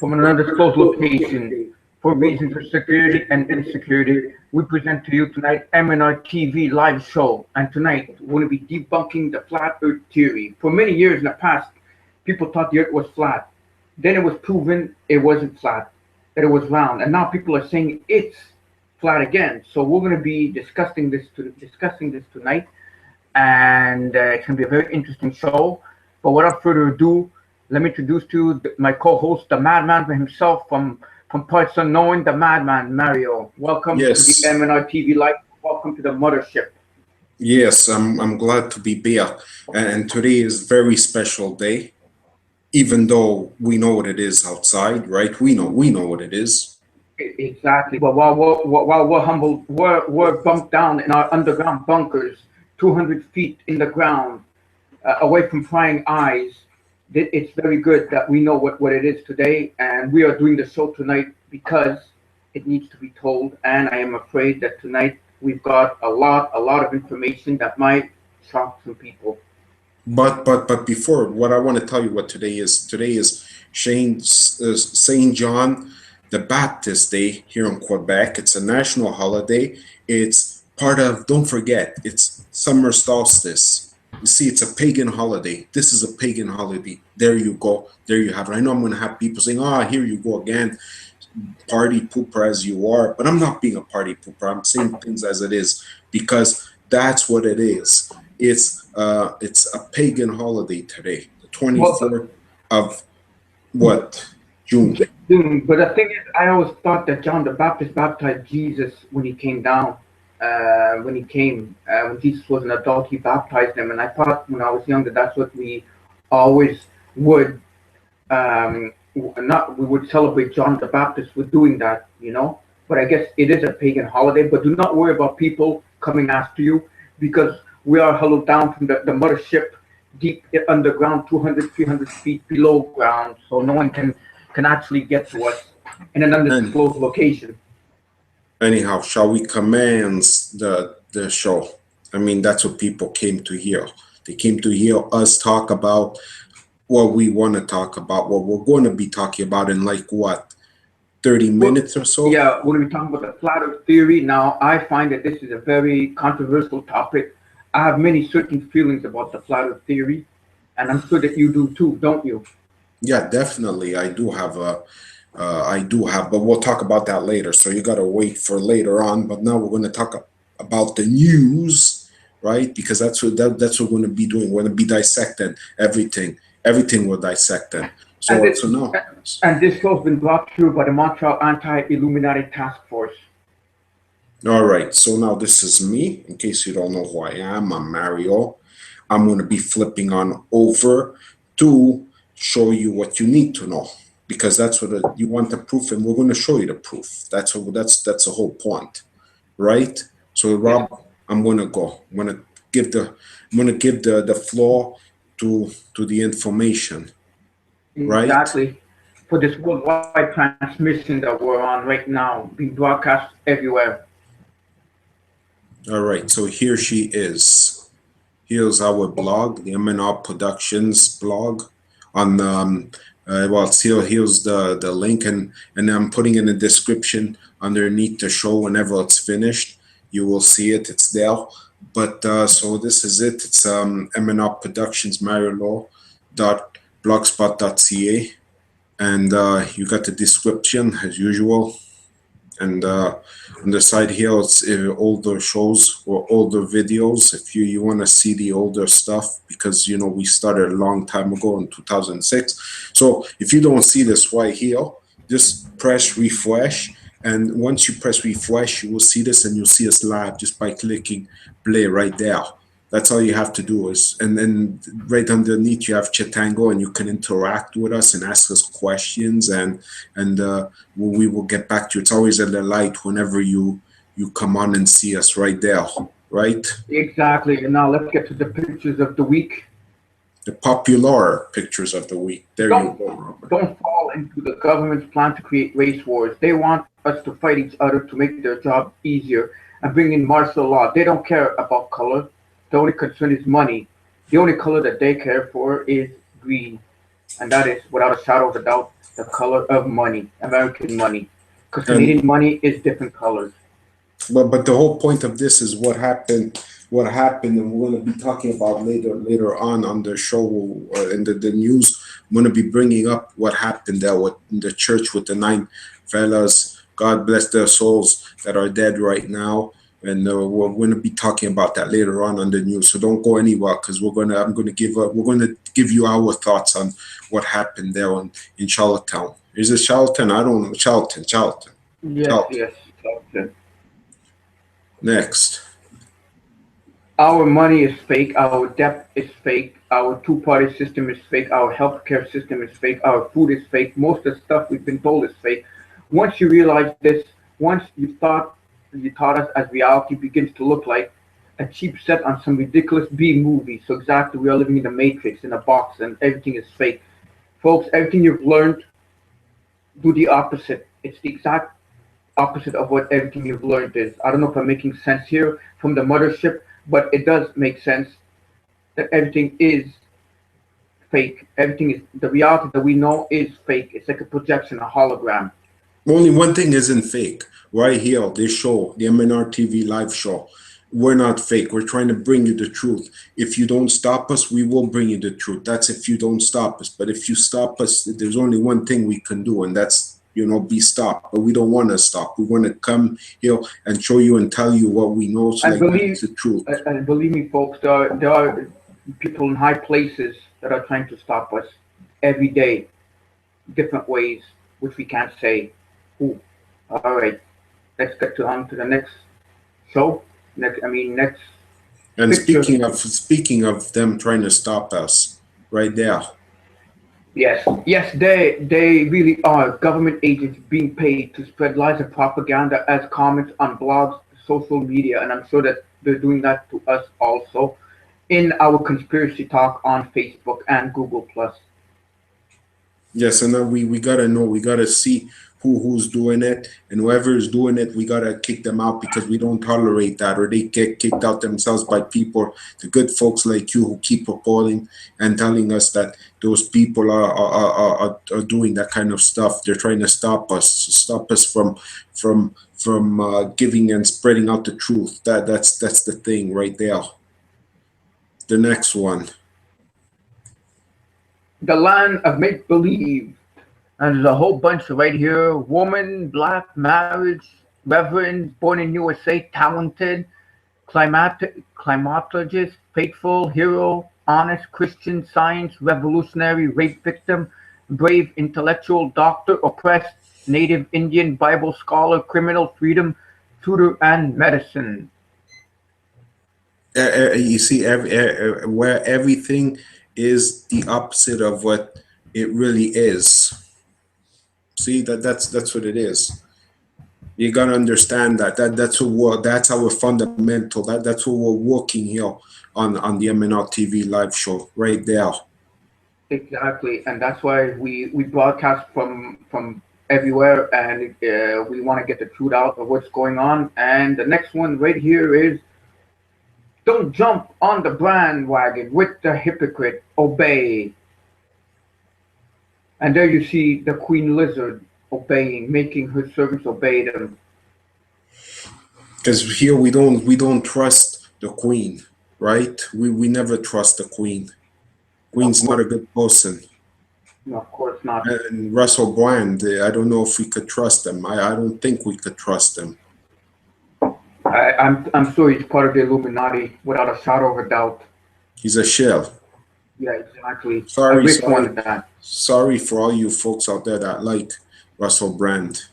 from an undisclosed location for reasons of security and insecurity. We present to you tonight MnRTV Live Show, and tonight we're going to be debunking the flat Earth theory. For many years in the past, people thought the Earth was flat. Then it was proven it wasn't flat, that it was round, and now people are saying it's flat again. So we're going to be discussing this tonight, and it's going to be a very interesting show. But without further ado, let me introduce to you my co-host, the madman himself from parts unknown, the madman, Mario. Welcome to the MnRTV Live. Welcome to the mothership. Yes, I'm glad to be here. And today is a very special day, even though we know what it is outside, right? We know what it is. Exactly. But while we're humble, we're bunked down in our underground bunkers, 200 feet in the ground, away from prying eyes. It's very good that we know what it is today, and we are doing the show tonight because it needs to be told. And I am afraid that tonight we've got a lot of information that might shock some people. But before, what I want to tell you what today is. Today is Saint John the Baptist Day here in Quebec. It's a national holiday. It's part of, don't forget, it's summer solstice. You see, it's a pagan holiday. This is a pagan holiday. There you go. There you have it. I know I'm going to have people saying, here you go again, party pooper as you are. But I'm not being a party pooper. I'm saying things as it is because that's what it is. It's a pagan holiday today, the 24th of what? June. But the thing is, I always thought that John the Baptist baptized Jesus when he came down. When Jesus was an adult, he baptized him, and I thought when I was younger that's what we always would we would celebrate John the Baptist with doing that, you know. But I guess it is a pagan holiday. But do not worry about people coming after you, because we are huddled down from the mothership deep underground, 200, 300 feet below ground, so no one can actually get to us in an undisclosed location. Anyhow, shall we commence the show? I mean, that's what people came to hear. They came to hear us talk about what we want to talk about, what we're going to be talking about in like, what, 30 minutes or so? Yeah, we're going to be talking about the flat Earth theory. Now, I find that this is a very controversial topic. I have many certain feelings about the flat Earth theory, and I'm sure that you do too, don't you? Yeah, definitely. I do have, but we'll talk about that later. So you got to wait for later on. But now we're going to talk about the news, right? Because that's what we're going to be doing. We're going to be dissecting everything. Everything we're dissecting. So now. And this show's been brought through by the Montreal Anti-Illuminati Task Force. All right. So now this is me. In case you don't know who I am, I'm Mario. I'm going to be flipping on over to show you what you need to know, because that's what you want the proof, and we're going to show you the proof. That's the whole point, right? So Rob, I'm going to go. I'm going to give the floor to the information, right? Exactly. For this worldwide transmission that we're on right now, being broadcast everywhere. All right. So here she is. Here's our blog, the MnR Productions blog. On here's the link, and I'm putting in the description underneath the show. Whenever it's finished, you will see it. It's there. But so this is it. It's MnR Productions Mariolaur.blogspot.ca, and you got the description as usual. And on the side here, it's older shows or older videos. If you want to see the older stuff, because you know we started a long time ago in 2006. So if you don't see this right here, just press refresh, and once you press refresh, you will see this, and you'll see us live just by clicking play right there. That's all you have to do is, and then right underneath you have Chatango, and you can interact with us and ask us questions, and we will get back to you. It's always a delight whenever you come on and see us right there, right? Exactly. And now let's get to the pictures of the week. The popular pictures of the week. There you go, Robert. Don't fall into the government's plan to create race wars. They want us to fight each other to make their job easier and bring in martial law. They don't care about color. The only concern is money. The only color that they care for is green. and that is, without a shadow of a doubt, the color of money, American money. Because And Canadian money is different colors. but the whole point of this is what happened, and we're going to be talking about later on the show in the news. I'm going to be bringing up what happened there with in the church with the 9 fellas. God bless their souls that are dead right now, and we're going to be talking about that later on the news. So don't go anywhere because we're going to give you our thoughts on what happened there in Charlottetown. Is it Charlton? I don't know. Charlton. Yes, Charlton. yes. Okay. Next. Our money is fake, our debt is fake, our two-party system is fake, our healthcare system is fake, our food is fake, most of the stuff we've been told is fake. Once you realize this, once you taught us as reality begins to look like a cheap set on some ridiculous B movie. So exactly, we are living in the matrix, in a box, and everything is fake. Folks, everything you've learned, do the opposite. It's the exact opposite of what everything you've learned is. I don't know if I'm making sense here from the mothership, but it does make sense that everything is fake. Everything is, the reality that we know is fake. It's like a projection, a hologram. Only one thing isn't fake. Right here, this show, the MnRTV Live Show. We're not fake. We're trying to bring you the truth. If you don't stop us, we will bring you the truth. That's if you don't stop us. But if you stop us, there's only one thing we can do, and that's, be stopped. But we don't want to stop. We want to come here and show you and tell you what we know, so And like that's the truth. believe me, folks, there are people in high places that are trying to stop us every day, different ways, which we can't say who. All right, let's get on to the next show. Next And picture. speaking of them trying to stop us, right there. Yes, yes, they really are government agents being paid to spread lies and propaganda as comments on blogs, social media, and I'm sure that they're doing that to us also in our conspiracy talk on Facebook and Google Plus. Yes, and then we gotta know, we gotta see who's doing it, and whoever is doing it, we gotta kick them out because we don't tolerate that, or they get kicked out themselves by people, the good folks like you who keep reporting and telling us that those people are doing that kind of stuff. They're trying to stop us from giving and spreading out the truth. That's the thing right there. The next one. The land of make believe. And there's a whole bunch right here. Woman, black, marriage, reverend, born in USA, talented, climatologist, faithful, hero, honest, Christian, science, revolutionary, rape victim, brave, intellectual, doctor, oppressed, native Indian, Bible scholar, criminal, freedom, tutor, and medicine. You see, where everything is the opposite of what it really is. See, that's what it is. You gotta understand that's our fundamental. That's what we're working here on the MnRTV Live Show right there. Exactly, and that's why we broadcast from everywhere, and we want to get the truth out of what's going on. And the next one right here is, don't jump on the bandwagon with the hypocrite. Obey. And there you see the Queen Lizard obeying, making her servants obey them. Because here we don't trust the Queen, right? We never trust the Queen. Queen's not a good person. No, of course not. And Russell Brand, I don't know if we could trust him. I don't think we could trust him. I'm sure he's part of the Illuminati without a shadow of a doubt. He's a shell. Yeah, exactly. Sorry for all you folks out there that like Russell Brand.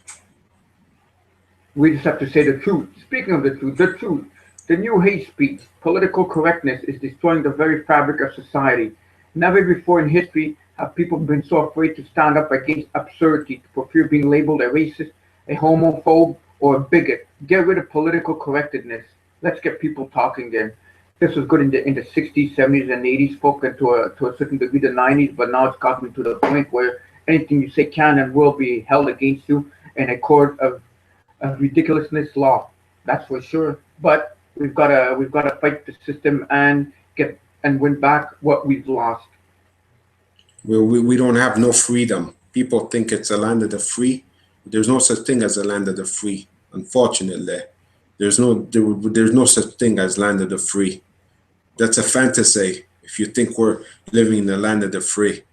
We just have to say the truth. Speaking of the truth, the new hate speech, political correctness is destroying the very fabric of society. Never before in history have people been so afraid to stand up against absurdity for fear of being labeled a racist, a homophobe, or a bigot. Get rid of political correctness. Let's get people talking again. This was good in the 60s, 70s, and 80s, spoken to a certain degree the 90s, but now it's gotten to the point where anything you say can and will be held against you in a court of ridiculousness law. That's for sure. But we've got to fight the system and win back what we've lost. We don't have no freedom. People think it's a land of the free. There's no such thing as a land of the free. Unfortunately, there's no such thing as land of the free. That's a fantasy if you think we're living in the land of the free,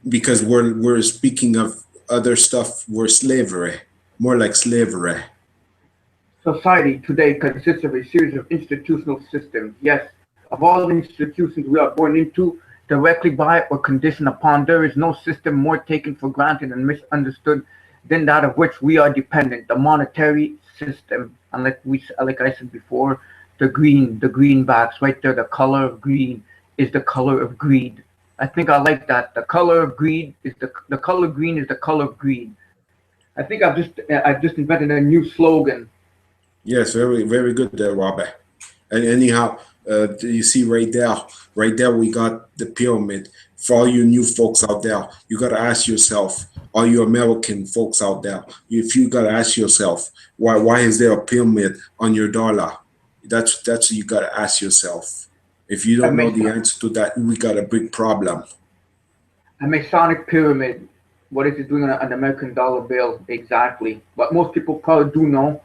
because we're speaking of other stuff. We're slavery, more like slavery. Society today consists of a series of institutional systems. Yes, of all the institutions we are born into, directly by or conditioned upon, there is no system more taken for granted and misunderstood than that of which we are dependent, the monetary system. And like I said before, the greenbacks right there, the color of green is the color of greed. I think I like that. The color of greed is the color green is the color of greed. I think I've just invented a new slogan. Yes, very, very good there, Robert. And anyhow, you see right there we got the pyramid. For all you new folks out there, you got to ask yourself, all you American folks out there, if you got to ask yourself, why is there a pyramid on your dollar? That's what you got to ask yourself. If you don't know the answer to that, we got a big problem. A Masonic pyramid. What is it doing on an American dollar bill exactly? But most people probably do know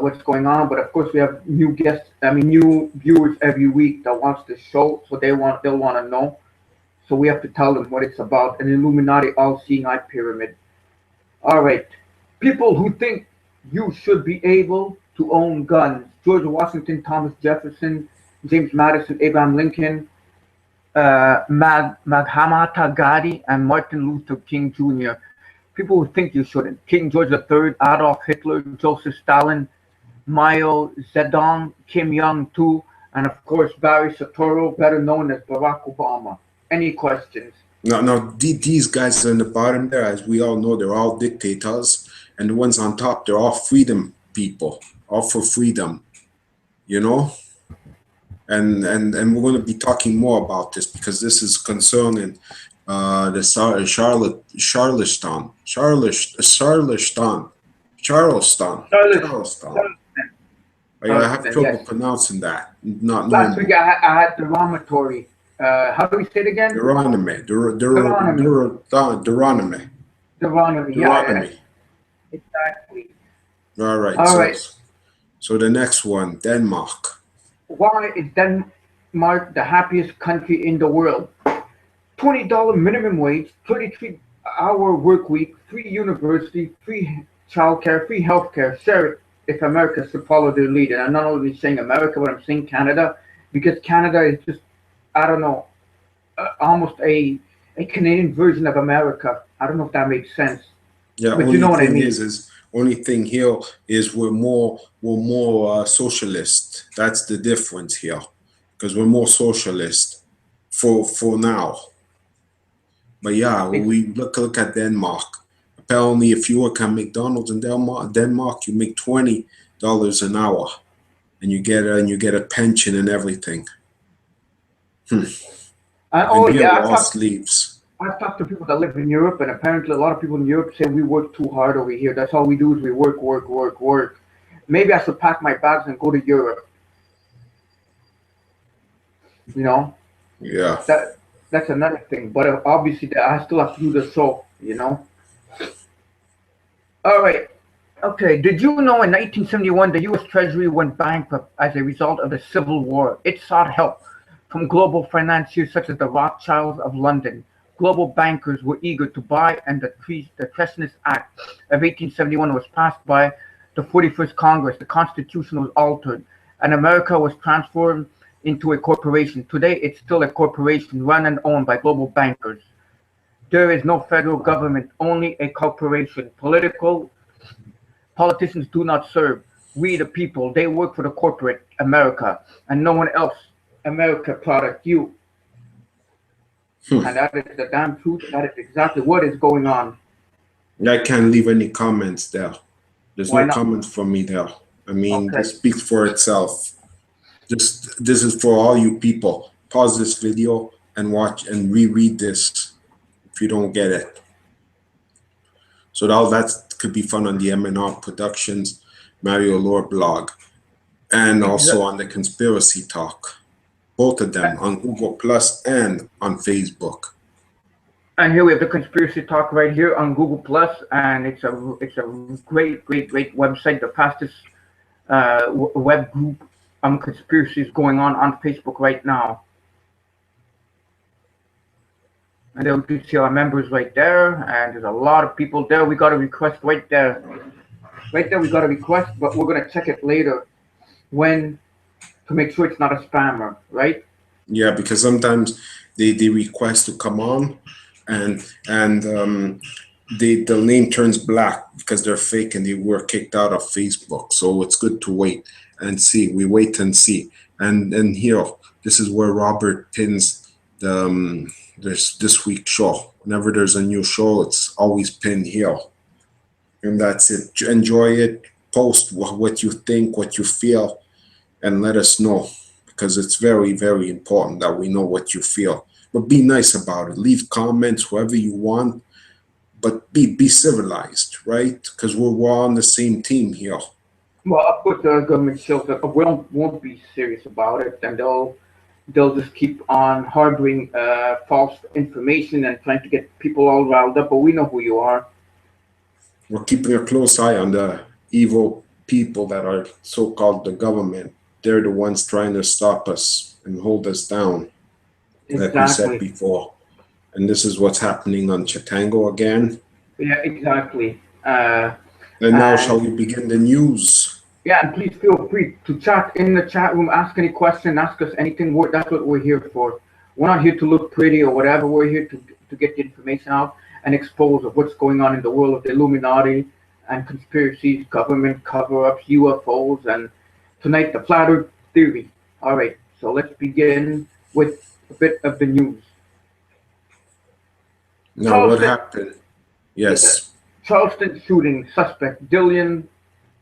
what's going on. But of course, we have new guests. New viewers every week that watch the show, so they'll want to know. So we have to tell them what it's about. An Illuminati all-seeing eye pyramid. All right, people who think you should be able to own guns: George Washington, Thomas Jefferson, James Madison, Abraham Lincoln, Mahatma Gandhi, and Martin Luther King Jr. People who think you shouldn't: King George III, Adolf Hitler, Joseph Stalin, Mao Zedong, Kim Jong-il, and of course Barry Soetoro, better known as Barack Obama. Any questions? No, these guys on the bottom there, as we all know, they're all dictators, and the ones on top, they're all freedom people, all for freedom, you know. And we're going to be talking more about this because this is concerning the Charleston. I have trouble pronouncing that. Last week I had derogatory. How do we say it again? Deuteronomy. Yeah, exactly. All right. So the next one, Denmark. Why is Denmark the happiest country in the world? $20 minimum wage, 33-hour work week, free university, free childcare, free healthcare. Share it if America should follow their lead. And I'm not only saying America, but I'm saying Canada, because Canada is just, I don't know, almost a Canadian version of America. I don't know if that makes sense. Yeah, but you know what I mean. Only thing here is we're more socialist. That's the difference here, because we're more socialist for now. But yeah, we look at Denmark. Apparently, if you work at McDonald's in Denmark, you make $20 an hour, and you get a pension and everything. I've talked to people that live in Europe, and apparently a lot of people in Europe say we work too hard over here. That's all we do is we work. Maybe I should pack my bags and go to Europe. You know? Yeah. That's another thing. But obviously I still have to do the show, you know? All right. Okay. Did you know in 1971 the U.S. Treasury went bankrupt as a result of the Civil War? It sought help from global financiers such as the Rothschilds of London. Global bankers were eager to buy, and the Treasonous Act of 1871 was passed by the 41st Congress. The Constitution was altered, and America was transformed into a corporation. Today, it's still a corporation run and owned by global bankers. There is no federal government, only a corporation. Politicians do not serve we the people. They work for the corporate America and no one else. America product you. And that is the damn truth. That is exactly what is going on. I can't leave any comments there. There's no comments from me there. I mean, It speaks for itself. This is for all you people. Pause this video and watch and reread this if you don't get it. So all that could be found on the MnR Productions Mariolaur blog, and also on the Conspiracy Talk. Both of them on Google Plus and on Facebook. And here we have the Conspiracy Talk right here on Google Plus, and it's a great website, the fastest web group conspiracies going on Facebook right now. And then we can see our members right there, and there's a lot of people there. We got a request right there. Right there, we got a request, but we're gonna check it later when to make sure it's not a spammer, right? Yeah, because sometimes they request to come on, and the name turns black because they're fake and they were kicked out of Facebook. So it's good to wait and see. We wait and see. And here, this is where Robert pins the there's this week's show. Whenever there's a new show, it's always pinned here. And that's it. Enjoy it. Post what you think, what you feel, and let us know, because it's very important that we know what you feel. But be nice about it. Leave comments whoever you want, but be civilized, right? Because we're all on the same team here. Well, of course, the government shows that won't be serious about it, and they'll just keep on harboring false information and trying to get people all riled up. But we know who you are. We're keeping a close eye on the evil people that are so-called the government. They're the ones trying to stop us and hold us down, like we said before. And this is what's happening on Chatango again. Yeah, exactly. And now shall we begin the news? Yeah, and please feel free to chat in the chat room, ask any question, ask us anything. That's what we're here for. We're not here to look pretty or whatever. We're here to get the information out and expose of what's going on in the world of the Illuminati and conspiracies, government cover-ups, UFOs, and tonight the flat earth theory. All right, so let's begin with a bit of the news. Now, what happened? Yes. Charleston shooting suspect Dylan,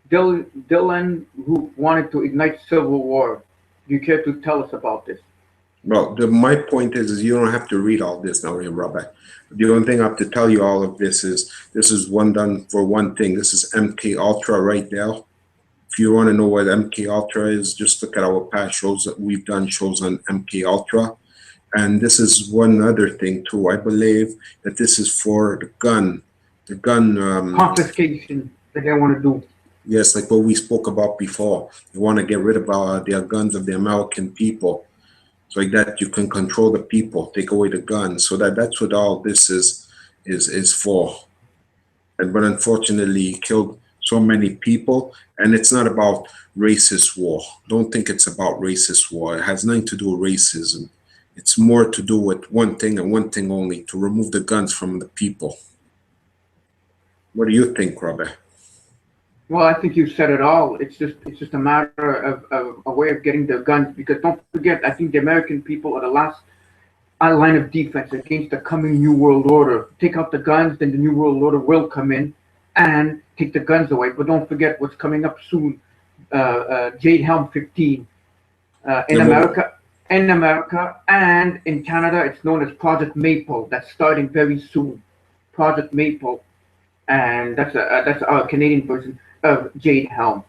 who wanted to ignite civil war. Do you care to tell us about this? Well, my point is you don't have to read all this now, Robert. The only thing I have to tell you all of this is one done for one thing. This is MK Ultra right there. If you want to know what MK Ultra is, just look at our past shows that we've done, shows on MK Ultra. And this is one other thing too. I believe that this is for the gun confiscation that they want to do. Yes, like what we spoke about before. They want to get rid of their guns of the American people. So like that, you can control the people, take away the guns. So that's what all this is for. But unfortunately, he killed so many people, and it's not about racist war. Don't think it's about racist war. It has nothing to do with racism. It's more to do with one thing and one thing only: to remove the guns from the people. What do you think, Robert? Well, I think you said it all. It's just a matter of a way of getting the guns, because don't forget, I think the American people are the last line of defense against the coming New World Order. Take out the guns, then the New World Order will come in and take the guns away. But don't forget what's coming up soon, Jade Helm 15. In America and in Canada, it's known as Project Maple. That's starting very soon. Project Maple, and that's our Canadian version of Jade Helm.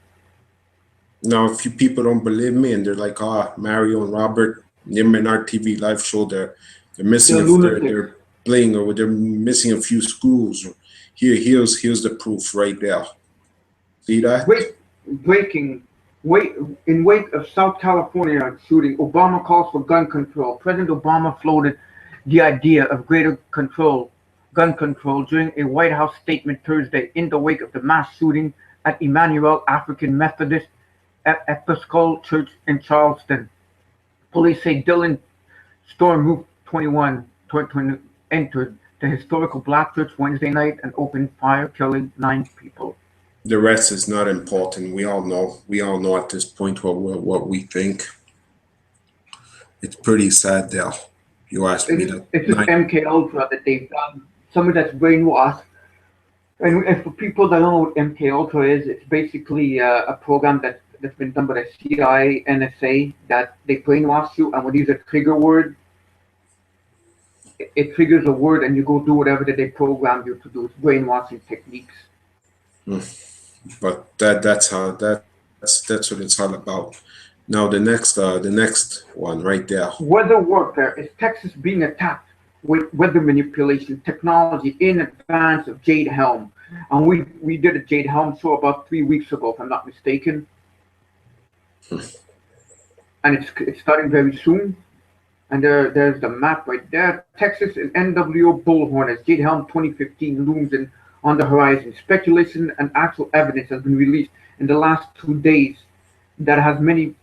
Now, if you people don't believe me and they're like, Mario and Robert, the MnRTV Live Show, they're missing, they're playing, or they're missing a few screws. Here's the proof right there. See that? In wake of South California shooting, Obama calls for gun control. President Obama floated the idea of greater gun control during a White House statement Thursday in the wake of the mass shooting at Emmanuel African Methodist Episcopal Church in Charleston. Police say Dylan stormed Route 21, entered the historical Black Church Wednesday night and opened fire, killing 9 people. The rest is not important. We all know. We all know at this point what we think. It's pretty sad, there. You asked me that. It's just MK Ultra that they've done. Somebody that's brainwashed. And for people that don't know what MK Ultra is, it's basically a program that's been done by the CIA, NSA, that they brainwash you, and when you use a trigger word, it triggers a word, and you go do whatever that they program you to do. It's brainwashing techniques. But that's what it's all about. Now the next one right there. Weather warfare. Is Texas being attacked with weather manipulation technology in advance of Jade Helm. And we did a Jade Helm show about 3 weeks ago, if I'm not mistaken. And it's starting very soon. And there's the map right there. Texas and NWO Bullhorn as Jade Helm 2015 looms on the horizon. Speculation and actual evidence has been released in the last 2 days that has many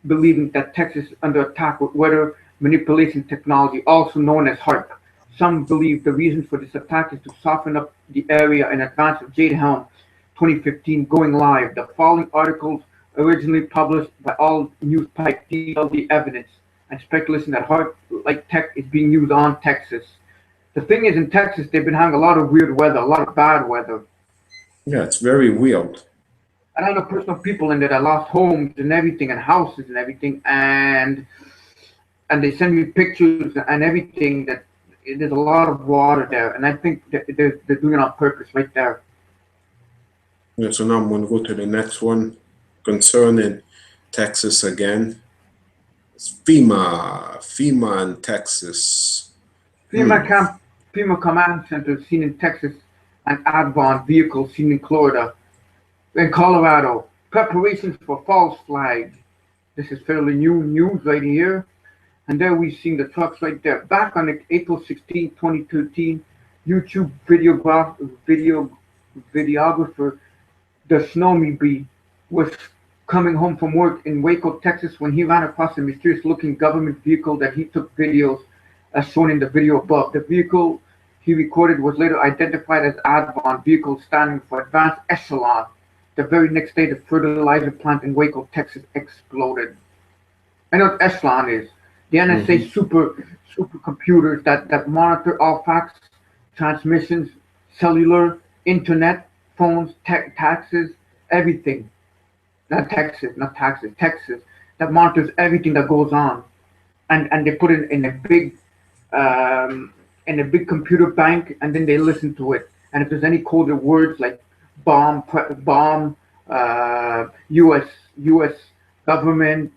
believing that Texas is under attack with weather manipulation technology, also known as HARP. Some believe the reason for this attack is to soften up the area in advance of Jade Helm 2015 going live. The following articles originally published by All News Pipe detail the evidence and speculation that HARP-like tech is being used on Texas. The thing is, in Texas, they've been having a lot of weird weather, a lot of bad weather. Yeah, it's very weird. And I know personal people in there that lost homes and everything, and houses and everything, and they send me pictures and everything that there's a lot of water there, and I think that they're doing it on purpose right there. Yeah, so now I'm going to go to the next one concerning Texas again. It's FEMA in Texas. FEMA command center seen in Texas and Advon vehicles seen in Florida. In Colorado, preparations for false flag. This is fairly new news right here. And there we've seen the trucks right there. Back on April 16, 2013, YouTube videographer the Snowy Bee was coming home from work in Waco, Texas, when he ran across a mysterious-looking government vehicle that he took videos as shown in the video above. The vehicle he recorded was later identified as Advon vehicle standing for Advanced Echelon. The very next day, the fertilizer plant in Waco, Texas exploded. I know what Echelon is. The NSA supercomputers that monitor all fax transmissions, cellular, internet, phones, taxes, everything. Texas, that monitors everything that goes on, and they put it in a big computer bank, and then they listen to it. And if there's any coded words like bomb, U.S. government,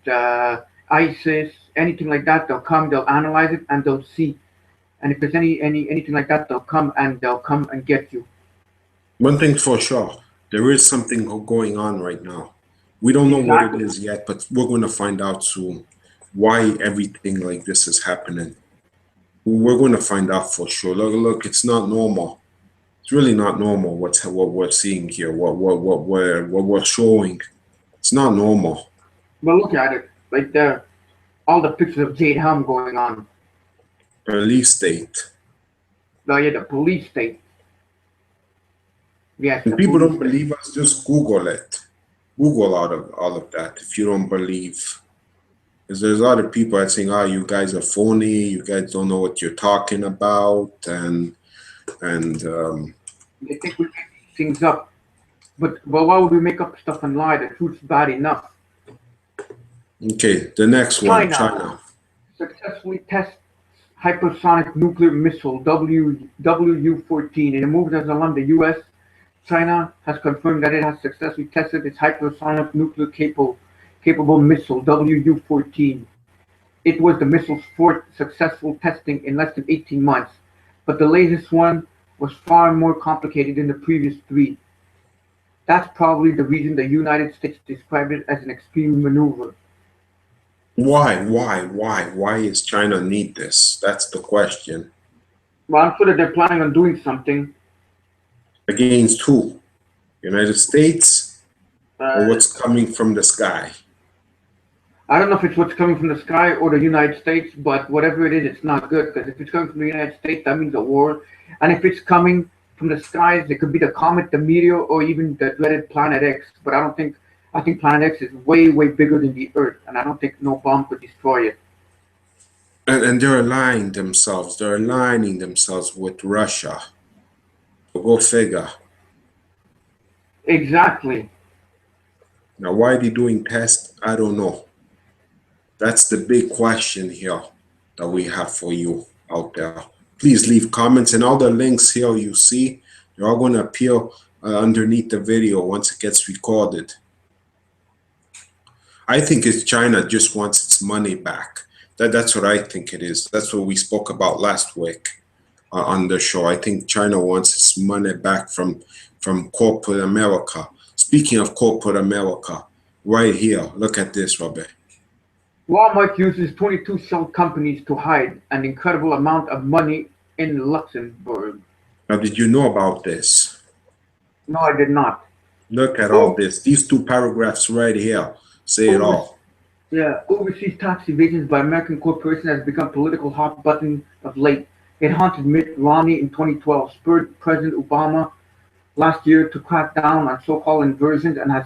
ISIS, anything like that, they'll come, they'll analyze it, and they'll see. And if there's anything like that, they'll come and get you. One thing for sure, there is something going on right now. We don't know what it is yet, but we're going to find out soon why everything like this is happening. We're going to find out for sure. Look, it's not normal. It's really not normal what we're seeing here, what we're showing. It's not normal. But look at it right there. All the pictures of Jade Helm going on. Police state. No, yeah, the police state. Yes. If people don't believe us, just Google it. Google all of that if you don't believe. Because there's other people that saying, "Oh, you guys are phony. You guys don't know what you're talking about," and they think we make things up. But why would we make up stuff and lie? The truth's bad enough. Okay, the next one, China. Successfully tests hypersonic nuclear missile WU-14 in a move that alarmed the U.S. China has confirmed that it has successfully tested its hypersonic nuclear capable missile WU-14. It was the missile's fourth successful testing in less than 18 months, but the latest one was far more complicated than the previous three. That's probably the reason the United States described it as an extreme maneuver. Why is China need this? That's the question. Well, I'm sure that they're planning on doing something. Against who? United States? Or what's coming from the sky? I don't know if it's what's coming from the sky or the United States, but whatever it is, it's not good. Because if it's coming from the United States, that means a war. And if it's coming from the skies, it could be the comet, the meteor, or even the dreaded Planet X. But I think Planet X is way, way bigger than the Earth, and I don't think no bomb could destroy it. And they're aligning themselves. They're aligning themselves with Russia. Go figure. Exactly. Now, why are they doing tests? I don't know. That's the big question here that we have for you out there. Please leave comments, and all the links here you see, they're all going to appear underneath the video once it gets recorded. I think China just wants its money back. That's what I think it is. That's what we spoke about last week on the show. I think China wants its money back from corporate America. Speaking of corporate America, right here, look at this, Robert. Walmart uses 22 shell companies to hide an incredible amount of money in Luxembourg. Now, did you know about this? No, I did not. Look at all this. These two paragraphs right here say it all. Yeah, overseas tax evasions by American corporations has become political hot button of late. It haunted Mitt Romney in 2012, spurred President Obama last year to crack down on so-called inversions, and has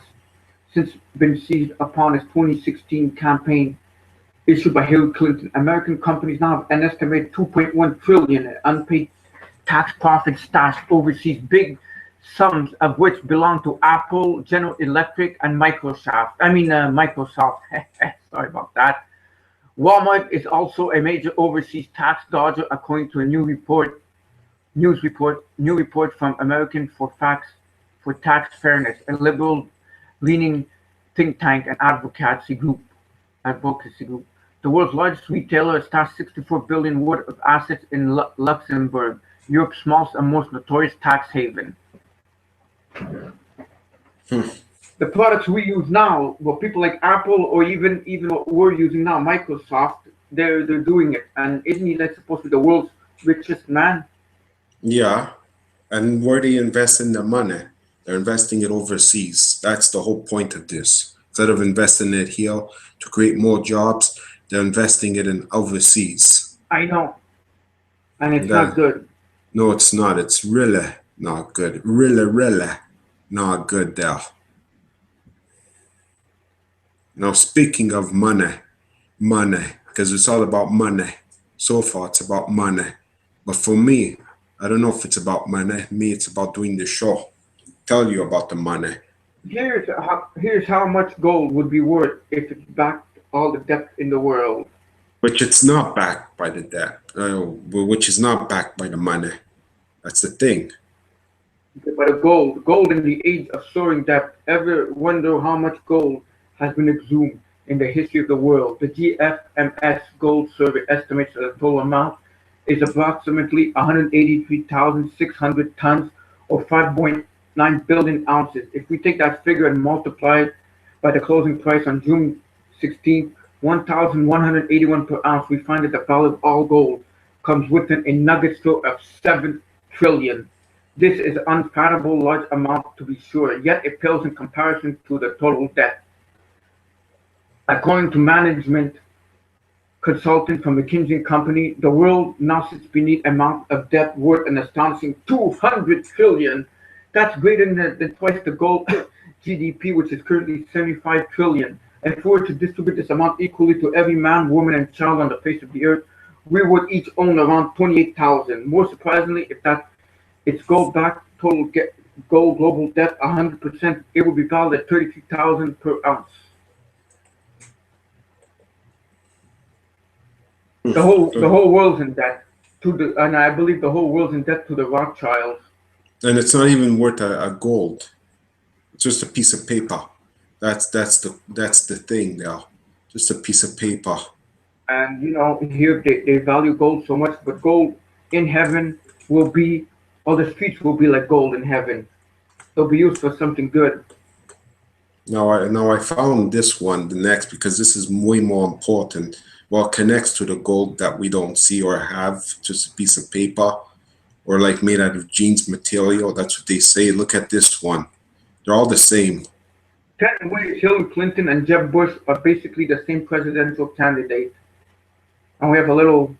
since been seized upon his 2016 campaign issued by Hillary Clinton. American companies now have an estimated $2.1 trillion in unpaid tax profits stashed overseas, big sums of which belong to Apple, General Electric, and Microsoft. Sorry about that. Walmart is also a major overseas tax dodger, according to a new report from American for Tax Fairness, a liberal-leaning think tank and advocacy group. The world's largest retailer stashed $64 billion worth of assets in Luxembourg, Europe's smallest and most notorious tax haven. The products we use now, well, people like Apple, or even what we're using now, Microsoft, they're doing it. And isn't he like supposed to be the world's richest man? Yeah, and where they invest in their money, they're investing it overseas. That's the whole point of this. Instead of investing it here to create more jobs, they're investing it in overseas. I know, and it's not good. No, it's not. It's really not good. Really not good there. Now, speaking of money, because it's all about money. So far, it's about money. But for me, I don't know if it's about money. Me, it's about doing the show. Tell you about the money. Here's how much gold would be worth if it backed all the debt in the world. Which it's not backed by the debt. Which is not backed by the money. That's the thing. But gold in the age of soaring debt. Ever wonder how much gold has been exhumed in the history of the world? The GFMS Gold Survey estimates that the total amount is approximately 183,600 tons, or 5.9 billion ounces. If we take that figure and multiply it by the closing price on June 16, 1,181 per ounce, we find that the value of all gold comes within a nugget stroke of 7 trillion. This is an unfathomable large amount, to be sure, yet it pales in comparison to the total debt. According to management consultant from McKinsey & Company, the world now sits beneath an amount of debt worth an astonishing 200 trillion. That's greater than twice the gold GDP, which is currently 75 trillion. And if we were to distribute this amount equally to every man, woman, and child on the face of the earth, we would each own around 28,000. More surprisingly, if it's gold-backed total gold global debt 100%, it would be valued at 33,000 per ounce. The whole world's in debt and I believe the whole world's in debt to the Rothschilds. And it's not even worth a gold. It's just a piece of paper. That's the thing now. Just a piece of paper. And here they value gold so much, but gold in heaven will be, all the streets will be like gold in heaven. They'll be used for something good. Now I found this one, the next, because this is way more important. Well, it connects to the gold that we don't see or have, just a piece of paper, or like made out of jeans material. That's what they say. Look at this one. They're all the same. 10 ways Hillary Clinton and Jeb Bush are basically the same presidential candidate. And we have a little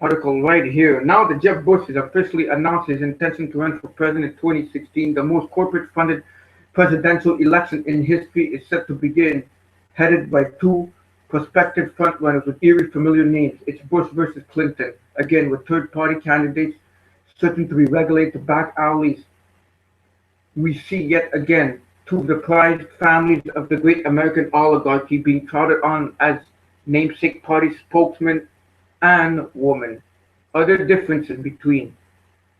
article right here. Now that Jeb Bush has officially announced his intention to run for president in 2016, the most corporate-funded presidential election in history is set to begin, headed by two prospective frontrunners with eerie familiar names. It's Bush versus Clinton, again with third-party candidates certain to be relegated to back alleys. We see yet again two of the prized families of the great American oligarchy being touted on as namesake party spokesman and woman. Are there differences between?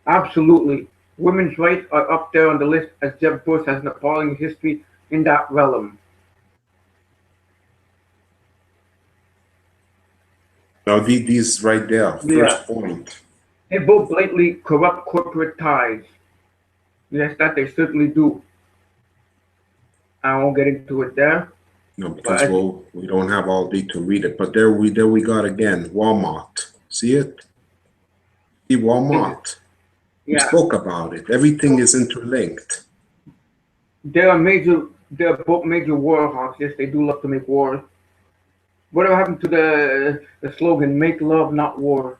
Absolutely. Women's rights are up there on the list, as Jeb Bush has an appalling history in that realm. Now, these right there, Yeah. first point. They both blatantly corrupt corporate ties. Yes, that they certainly do. I won't get into it there. No, because we don't have all day to read it. But there we got again, Walmart. See it? See Walmart. We Yeah, spoke about it. Everything is interlinked. they're both major war hawks. Yes, they do love to make war. Whatever happened to the slogan, make love, not war?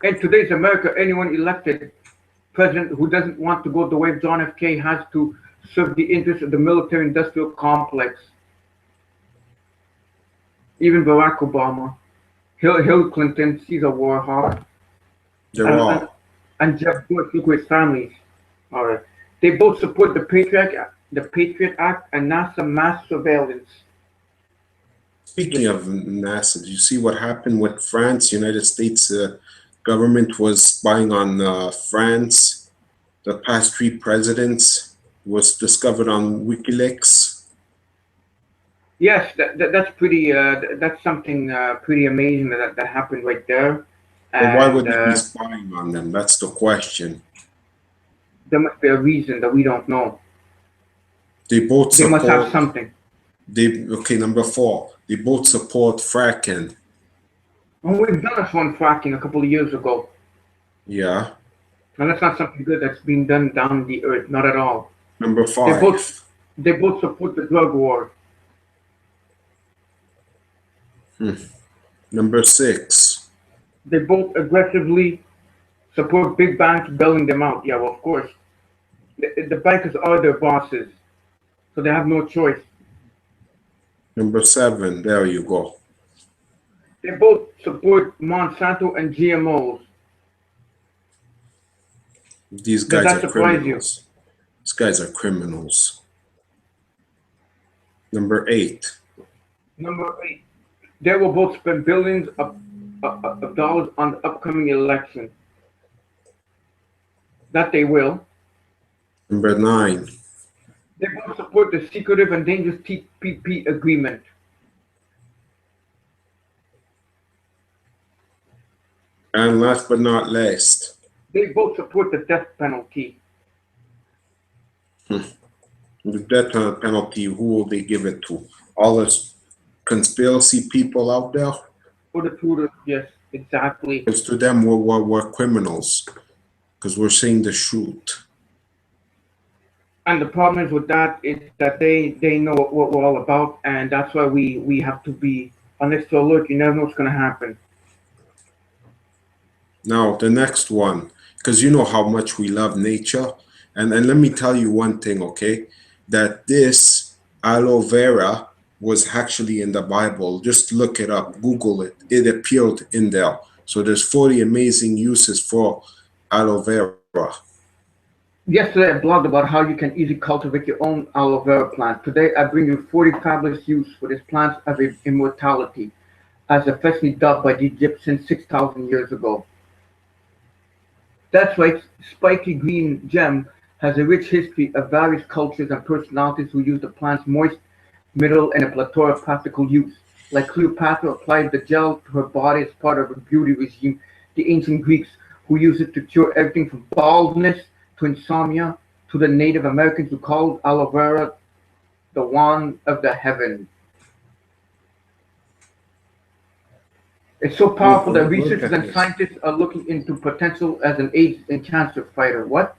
In today's America, anyone elected president who doesn't want to go the way of John F. K. has to serve the interests of the military-industrial complex. Even Barack Obama, Hillary Clinton, she's a war hawk. They're all. And Jeff Bush, look at his families. All right. They both support the Patriot Act and NASA mass surveillance. Speaking of NASA, do you see what happened with France? United States government was spying on France. The past 3 presidents was discovered on WikiLeaks. Yes, that's pretty. That's something pretty amazing that happened right there. But why would they be spying on them? That's the question. There must be a reason that we don't know. They both support. They must have something. Okay, number 4. They both support fracking. Well, we've done this one fracking a couple of years ago. Yeah. And that's not something good that's being done down the earth. Not at all. Number 5. They both support the drug war. Number 6. They both aggressively support big banks bailing them out. Yeah, well, of course. The bankers are their bosses, so they have no choice. Number 7. There you go. They both support Monsanto and GMOs. These guys are criminals. These guys are criminals. Number 8. They will both spend billions of dollars on the upcoming election. That they will. Number 9. They both support the secretive and dangerous TPP agreement. And last but not least, they both support the death penalty. The death penalty, who will they give it to? All us conspiracy people out there? For the truth, yes, exactly. Because to them, we're criminals, because we're saying the truth. And the problem is with that is that they know what we're all about, and that's why we have to be on extra alert. You never know what's going to happen. Now, the next one, because you know how much we love nature. And let me tell you one thing, okay? That this aloe vera was actually in the Bible. Just look it up, Google it. It appeared in there. So there's 40 amazing uses for aloe vera. Yesterday, I blogged about how you can easily cultivate your own aloe vera plant. Today, I bring you 40 fabulous uses for this plant of immortality, as affectionately dubbed by the Egyptians 6,000 years ago. That's right, spiky green gem has a rich history of various cultures and personalities who use the plant's moist middle and a plethora of practical use. Like Cleopatra applied the gel to her body as part of her beauty regime, the ancient Greeks who used it to cure everything from baldness to insomnia, to the Native Americans who called aloe vera the wand of the heaven. It's so powerful that researchers and scientists are looking into potential as an AIDS and cancer fighter. What?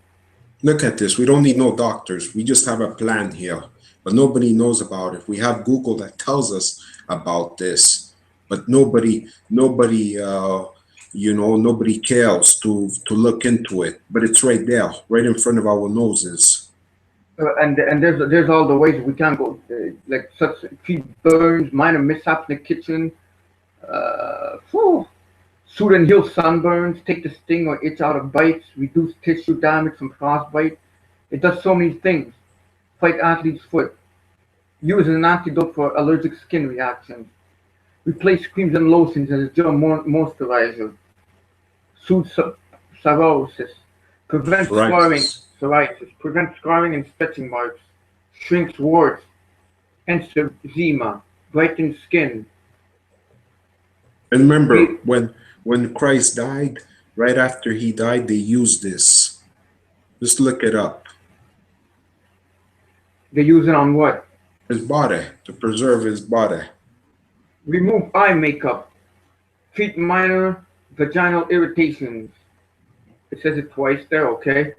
Look at this. We don't need no doctors. We just have a plan here, but nobody knows about it. We have Google that tells us about this, but nobody cares to look into it. But it's right there, right in front of our noses. And there's all the ways we can go, like such feet burns, minor mishaps in the kitchen, soothe and heal sunburns, take the sting or itch out of bites, reduce tissue damage from frostbite. It does so many things. Fight athlete's foot. Use as an antidote for allergic skin reactions. Replace creams and lotions as a germ moisturizer. Soothe psoriasis. Prevent scarring. Psoriasis. Prevent scarring and stretching marks. Shrinks warts. Eczema. Brightens skin. And remember, They, when Christ died, right after he died, they used this. Just look it up. they use it on what? His body, to preserve his body. Remove eye makeup. Treat minor vaginal irritations. It says it twice there, okay?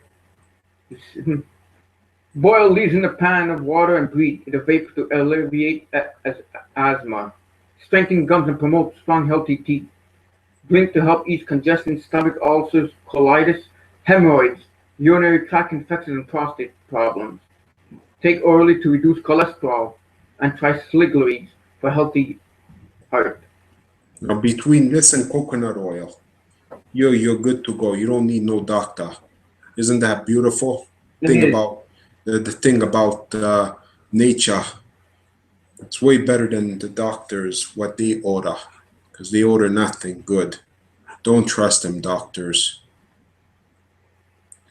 Boil leaves in a pan of water and breathe. It vapor to alleviate asthma. Strengthen gums and promote strong, healthy teeth. Drink to help ease congestion, stomach ulcers, colitis, hemorrhoids, urinary tract infections, and prostate problems. Take orally to reduce cholesterol, and triglycerides for healthy heart. Now, between this and coconut oil, you're good to go. You don't need no doctor. Isn't that beautiful? Thing about the thing about nature. It's way better than the doctors what they order, because they order nothing good. Don't trust them doctors.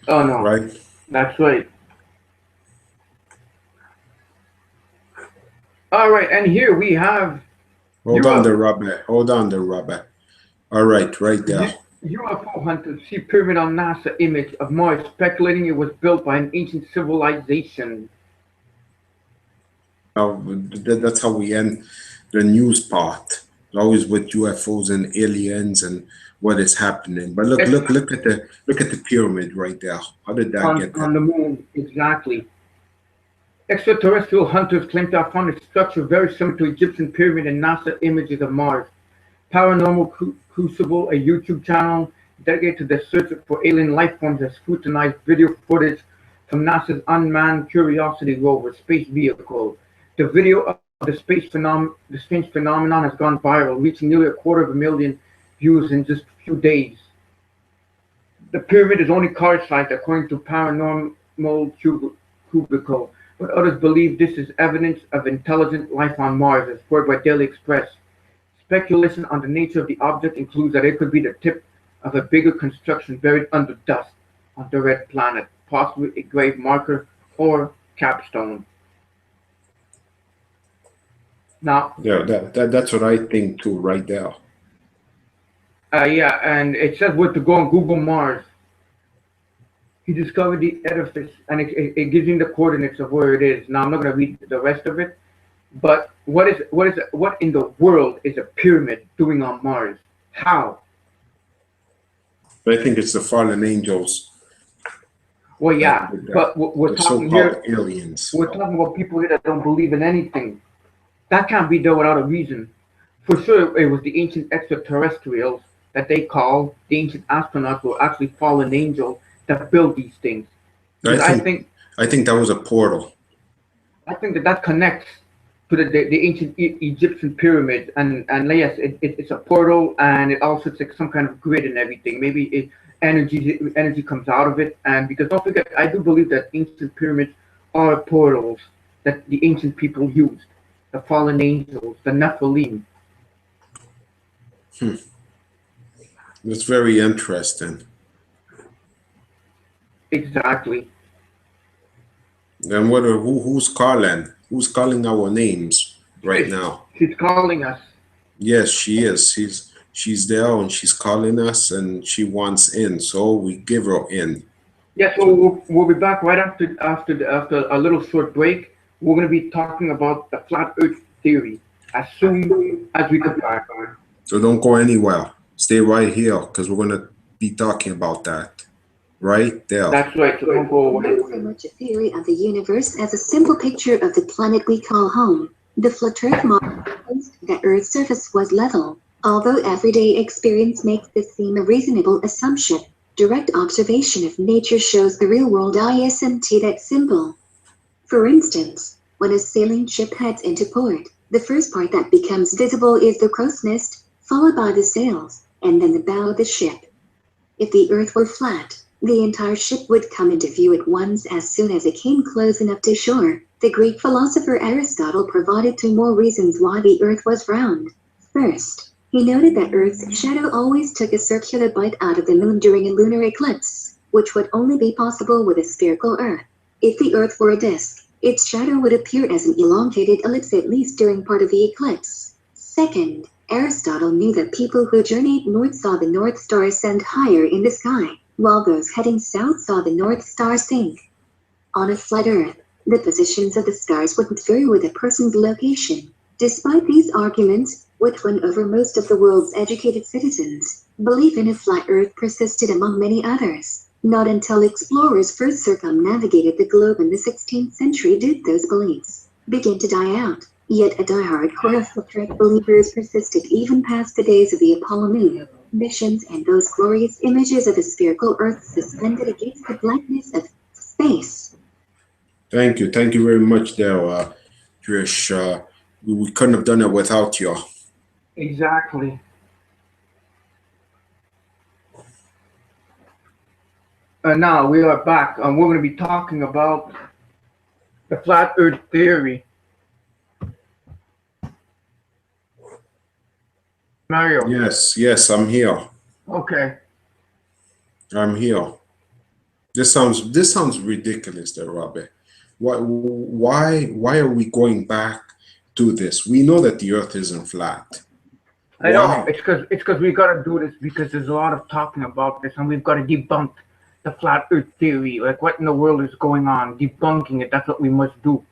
Oh no, right? That's right. All right, and here we have. Hold on there, Robert. Hold on there, Robert. All right, right there. UFO hunters see pyramid on NASA image of Mars, speculating it was built by an ancient civilization. Now, that's how we end the news part. Always with UFOs and aliens and what is happening. But look at the pyramid right there. How did that get there? On the moon, exactly. Extraterrestrial hunters claim to have found a structure very similar to Egyptian pyramid and NASA images of Mars. Paranormal Crucible, a YouTube channel dedicated to the search for alien life forms, has scrutinized video footage from NASA's unmanned Curiosity rover space vehicle. The video of the strange phenomenon has gone viral, reaching nearly 250,000 views in just a few days. The pyramid is only car-sized, according to Paranormal Cubicle, but others believe this is evidence of intelligent life on Mars, as reported by Daily Express. Speculation on the nature of the object includes that it could be the tip of a bigger construction buried under dust on the red planet, possibly a grave marker or capstone. Now, yeah, that's what I think too, right there. Yeah, and it says where to go on Google Mars. He discovered the edifice, and it gives you the coordinates of where it is. Now, I'm not going to read the rest of it, but what in the world is a pyramid doing on Mars? How? I think it's the fallen angels. Well, yeah, but we're talking here. Aliens. We're talking about people here that don't believe in anything. That can't be done without a reason. For sure, it was the ancient extraterrestrials that they call the ancient astronauts, who are actually fallen angels, that build these things. I think that was a portal. I think that connects to the ancient Egyptian pyramids, and yes, it's a portal, and it also it's like some kind of grid and everything. Maybe energy comes out of it, and because don't forget, I do believe that ancient pyramids are portals that the ancient people used. The fallen angels, the Nephilim. That's very interesting. Exactly. Then who's calling? Who's calling our names right now? She's calling us. Yes, she is. She's there and she's calling us and she wants in, so we give her in. Yeah, so we'll be back right after a little short break. We're going to be talking about the flat Earth theory as soon as we come back. So don't go anywhere. Stay right here because we're going to be talking about that. Right there. That's right. So don't go away. Not so much a theory of the universe as a simple picture of the planet we call home. The flat Earth model proposed that Earth's surface was level. Although everyday experience makes this seem a reasonable assumption, direct observation of nature shows the real world isn't that simple. For instance, when a sailing ship heads into port, the first part that becomes visible is the crow's nest, followed by the sails, and then the bow of the ship. If the Earth were flat, the entire ship would come into view at once as soon as it came close enough to shore. The Greek philosopher Aristotle provided two more reasons why the Earth was round. First, he noted that Earth's shadow always took a circular bite out of the moon during a lunar eclipse, which would only be possible with a spherical Earth. If the Earth were a disk, its shadow would appear as an elongated ellipse at least during part of the eclipse. Second, Aristotle knew that people who journeyed north saw the North Star ascend higher in the sky, while those heading south saw the North Star sink. On a flat Earth, the positions of the stars would vary with a person's location. Despite these arguments, which won over most of the world's educated citizens, belief in a flat Earth persisted among many others. Not until explorers first circumnavigated the globe in the 16th century did those beliefs begin to die out. Yet a diehard core of flat Earth believers persisted even past the days of the Apollo moon missions and those glorious images of a spherical Earth suspended against the blackness of space. Thank you very much there, Trish. We couldn't have done it without you. Exactly. And now we are back, and we're going to be talking about the flat Earth theory. Mario. Yes, I'm here. Okay. I'm here. This sounds ridiculous there, Robbie. Why are we going back to this? We know that the Earth isn't flat. I know. It's because we got to do this because there's a lot of talking about this, and we've got to debunk the flat Earth theory. Like, what in the world is going on? Debunking it. That's what we must do.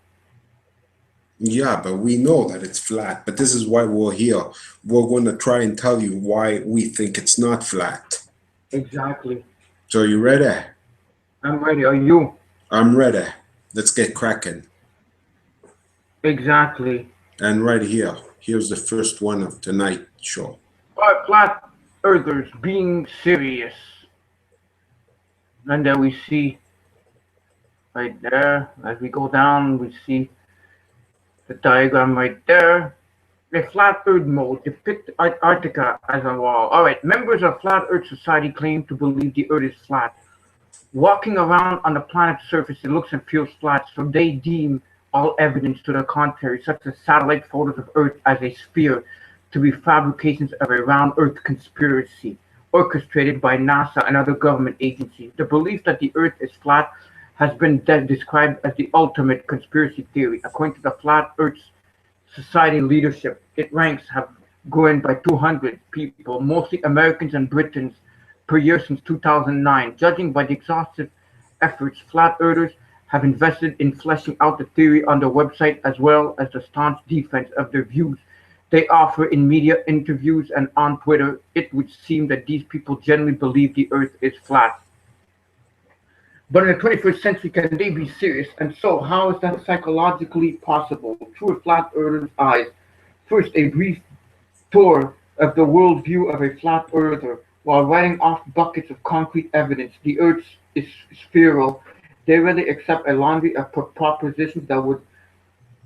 Yeah, but we know that it's flat. But this is why we're here. We're going to try and tell you why we think it's not flat. Exactly. So you ready? I'm ready. Are you? I'm ready. Let's get cracking. Exactly. And right here, here's the first one of tonight's show. All right, flat Earthers being serious. And then we see right there, as we go down, we see the diagram right there. A flat Earth mode depict Antarctica as a wall. All right, members of Flat Earth Society claim to believe the Earth is flat. Walking around on the planet's surface, it looks and feels flat, so they deem all evidence to the contrary, such as satellite photos of Earth as a sphere, to be fabrications of a round Earth conspiracy, orchestrated by NASA and other government agencies. The belief that the Earth is flat has been described as the ultimate conspiracy theory. According to the Flat Earth Society leadership, its ranks have grown by 200 people, mostly Americans and Britons, per year since 2009. Judging by the exhaustive efforts, Flat Earthers have invested in fleshing out the theory on their website, as well as the staunch defense of their views they offer in media interviews and on Twitter. It would seem that these people generally believe the Earth is flat. But in the 21st century, can they be serious? And so, how is that psychologically possible? Through a Flat Earther's eyes. First, a brief tour of the worldview of a Flat Earther. While writing off buckets of concrete evidence, the Earth is spherical, they really accept a laundry of propositions that would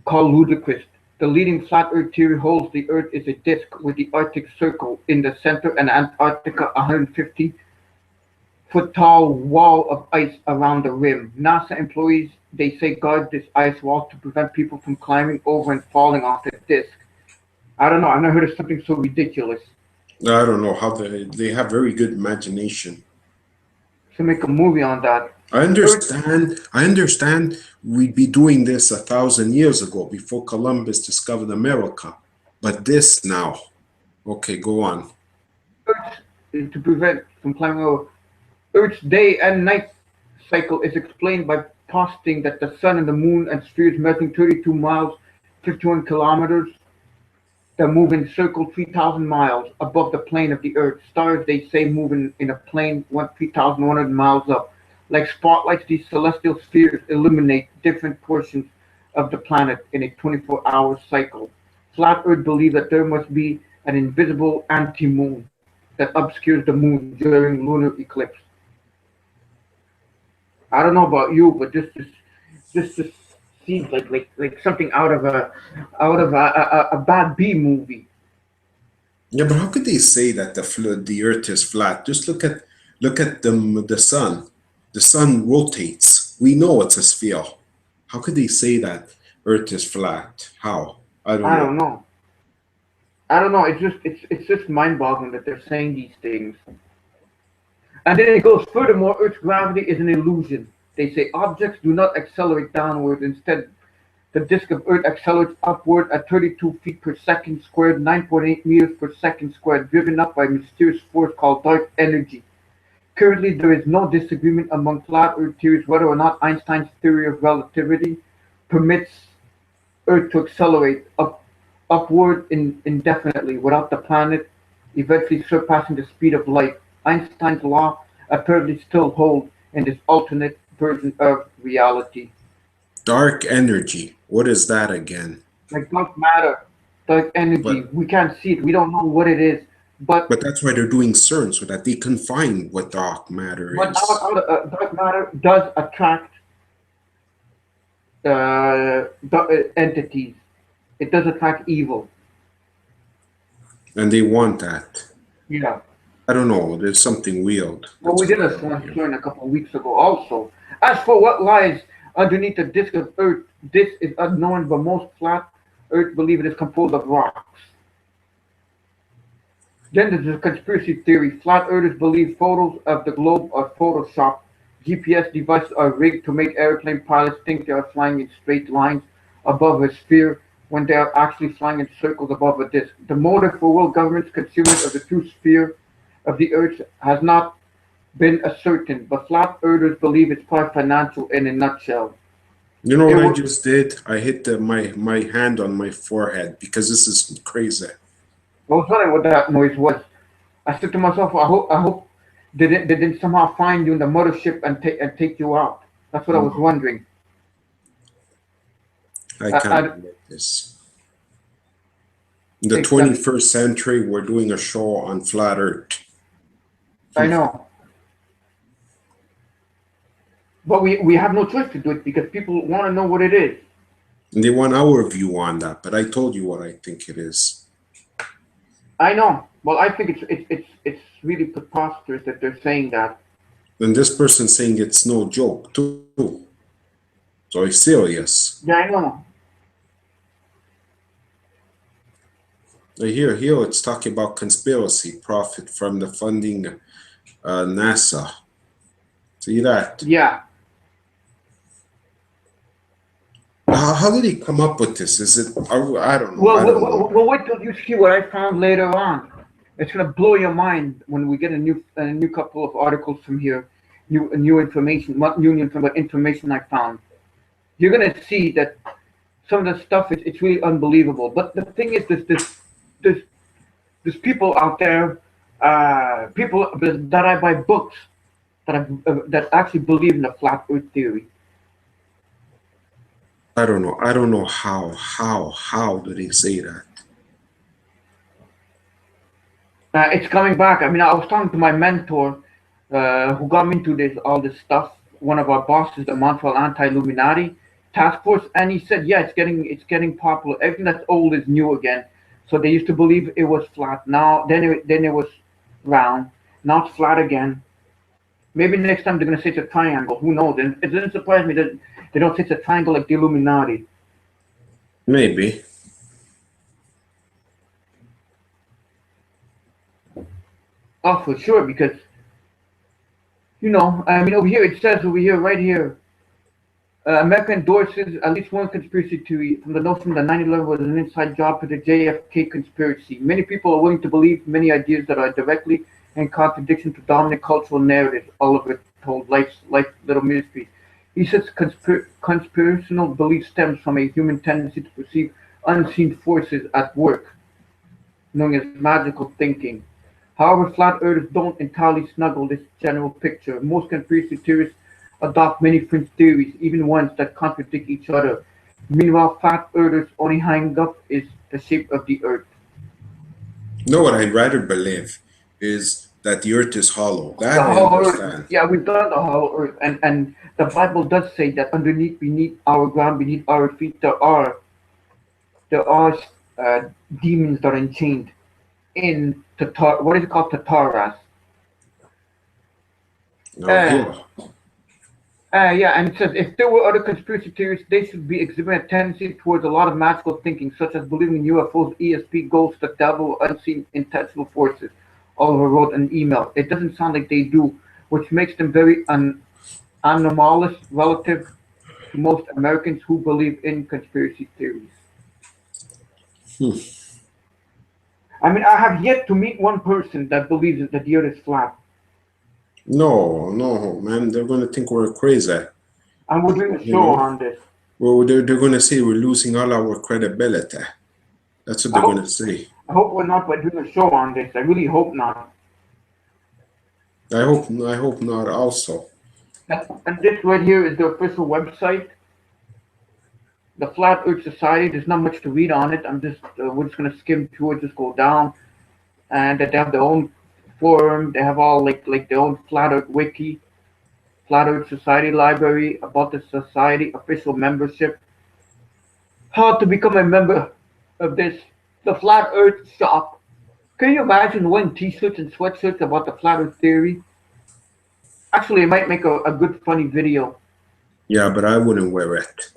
call ludicrous. The leading Flat Earth theory holds the Earth is a disk with the Arctic Circle in the center and Antarctica 150-foot tall wall of ice around the rim. NASA employees, they say, guard this ice wall to prevent people from climbing over and falling off the disk. I don't know. I've never heard of something so ridiculous. I don't know how they have very good imagination. To make a movie on that. I understand we'd be doing this 1,000 years ago before Columbus discovered America. But this now. Okay, go on. Earth, to prevent from climbing over. Earth's day and night cycle is explained by positing that the sun and the moon and spheres measuring 32 miles, 51 kilometers, that move in a circle 3,000 miles above the plane of the Earth. Stars, they say, move in a plane 3,100 miles up. Like spotlights, these celestial spheres illuminate different portions of the planet in a 24-hour cycle. Flat Earth believe that there must be an invisible anti-moon that obscures the moon during lunar eclipse. I don't know about you, but this just seems like something out of a bad B movie. Yeah, but how could they say that the Earth is flat? Just look at the sun. The sun rotates. We know it's a sphere. How could they say that Earth is flat? How? I don't know. I don't know. It's just mind-boggling that they're saying these things. And then it goes furthermore. Earth's gravity is an illusion. They say objects do not accelerate downward. Instead, The disk of Earth accelerates upward at 32 feet per second squared, 9.8 meters per second squared, driven up by a mysterious force called dark energy. Currently, there is no disagreement among flat Earth theories whether or not Einstein's theory of relativity permits Earth to accelerate upward indefinitely without the planet eventually surpassing the speed of light. Einstein's law apparently still holds in this alternate version of reality. Dark energy. What is that again? Like dark matter, dark energy. But We can't see it. We don't know what it is. But that's why they're doing CERN, so that they can find what dark matter is. dark matter does attract entities. It does attract evil. And they want that. Yeah. I don't know. There's something weird. Well, we did a CERN a couple of weeks ago also. As for what lies underneath the disk of Earth, this is unknown, but most flat Earth believe it is composed of rocks. Then there's the conspiracy theory. Flat Earthers believe photos of the globe are photoshopped. GPS devices are rigged to make airplane pilots think they are flying in straight lines above a sphere when they are actually flying in circles above a disk. The motive for world government's concealment of the true sphere of the Earth has not been ascertained, but flat earthers believe it's part financial in a nutshell. You know what I just did? I hit my hand on my forehead because this is crazy. I was wondering what that noise was. I said to myself, I hope they didn't somehow find you in the mothership and take you out. That's what I was wondering. I can't admit this. In the 21st century, we're doing a show on flat Earth. I know. But we have no choice to do it because people want to know what it is. And they want our view on that, but I told you what I think it is. I know. Well, I think it's really preposterous that they're saying that. And this person's saying it's no joke too. So it's serious. Yeah, I know. Here it's talking about conspiracy, profit from the funding NASA. See that? Yeah. How did he come up with this? Is it? I don't know. Well, wait till you see what I found later on. It's gonna blow your mind when we get a new couple of articles from here, new information, not new information, but information I found. You're gonna see that some of the stuff it's really unbelievable. But the thing is, there's people out there, people that I buy books that actually believe in the flat Earth theory. I don't know how do they say that? It's coming back. I mean, I was talking to my mentor, who got me into all this stuff. One of our bosses, the Montreal Anti-Illuminati Task Force, and he said, yeah, it's getting popular. Everything that's old is new again. So they used to believe it was flat. Now, then it was round. Now it's flat again. Maybe next time they're gonna say it's a triangle. Who knows? And it doesn't surprise me that they don't say it's a triangle like the Illuminati. Maybe. Oh, for sure, because, you know, I mean, over here, it says over here, right here, America endorses at least one conspiracy theory from the notion that 9/11 was an inside job for the JFK conspiracy. Many people are willing to believe many ideas that are directly in contradiction to dominant cultural narratives, all of it told life's little mysteries. He says conspirational belief stems from a human tendency to perceive unseen forces at work, known as magical thinking. However, flat earthers don't entirely snuggle this general picture. Most conspiracy theorists adopt many fringe theories, even ones that contradict each other. Meanwhile, flat earthers' only hang-up is the shape of the Earth. No, what I'd rather believe is that the Earth is hollow. That I understand. Yeah, we've done the hollow Earth, and the Bible does say that underneath, beneath our ground, beneath our feet, there are demons that are enchained in Tatar. What is it called? Tataras. Yeah, and it says if there were other conspiracy theories, they should be exhibiting a tendency towards a lot of magical thinking, such as believing in UFOs, ESP, ghosts, the devil, unseen intentional forces. Oliver wrote an email. It doesn't sound like they do, which makes them very anomalous relative to most Americans who believe in conspiracy theories. I mean, I have yet to meet one person that believes that the Earth is flat. No, no, man. They're gonna think we're crazy. And we're doing a You show know? on this. Well, they're gonna say we're losing all our credibility. That's what they're gonna say. I hope we're not doing a show on this. I really hope not. I hope not. Also, And this right here is the official website, the Flat Earth Society. There's not much to read on it. We're just gonna skim through it, just go down, and they have their own forum. They have all like their own Flat Earth wiki, Flat Earth Society library, about the society, official membership, how to become a member of this, the Flat Earth shop. Can you imagine wearing T-shirts and sweatshirts about the Flat Earth theory? Actually, it might make a good funny video. yeah, but I wouldn't wear it.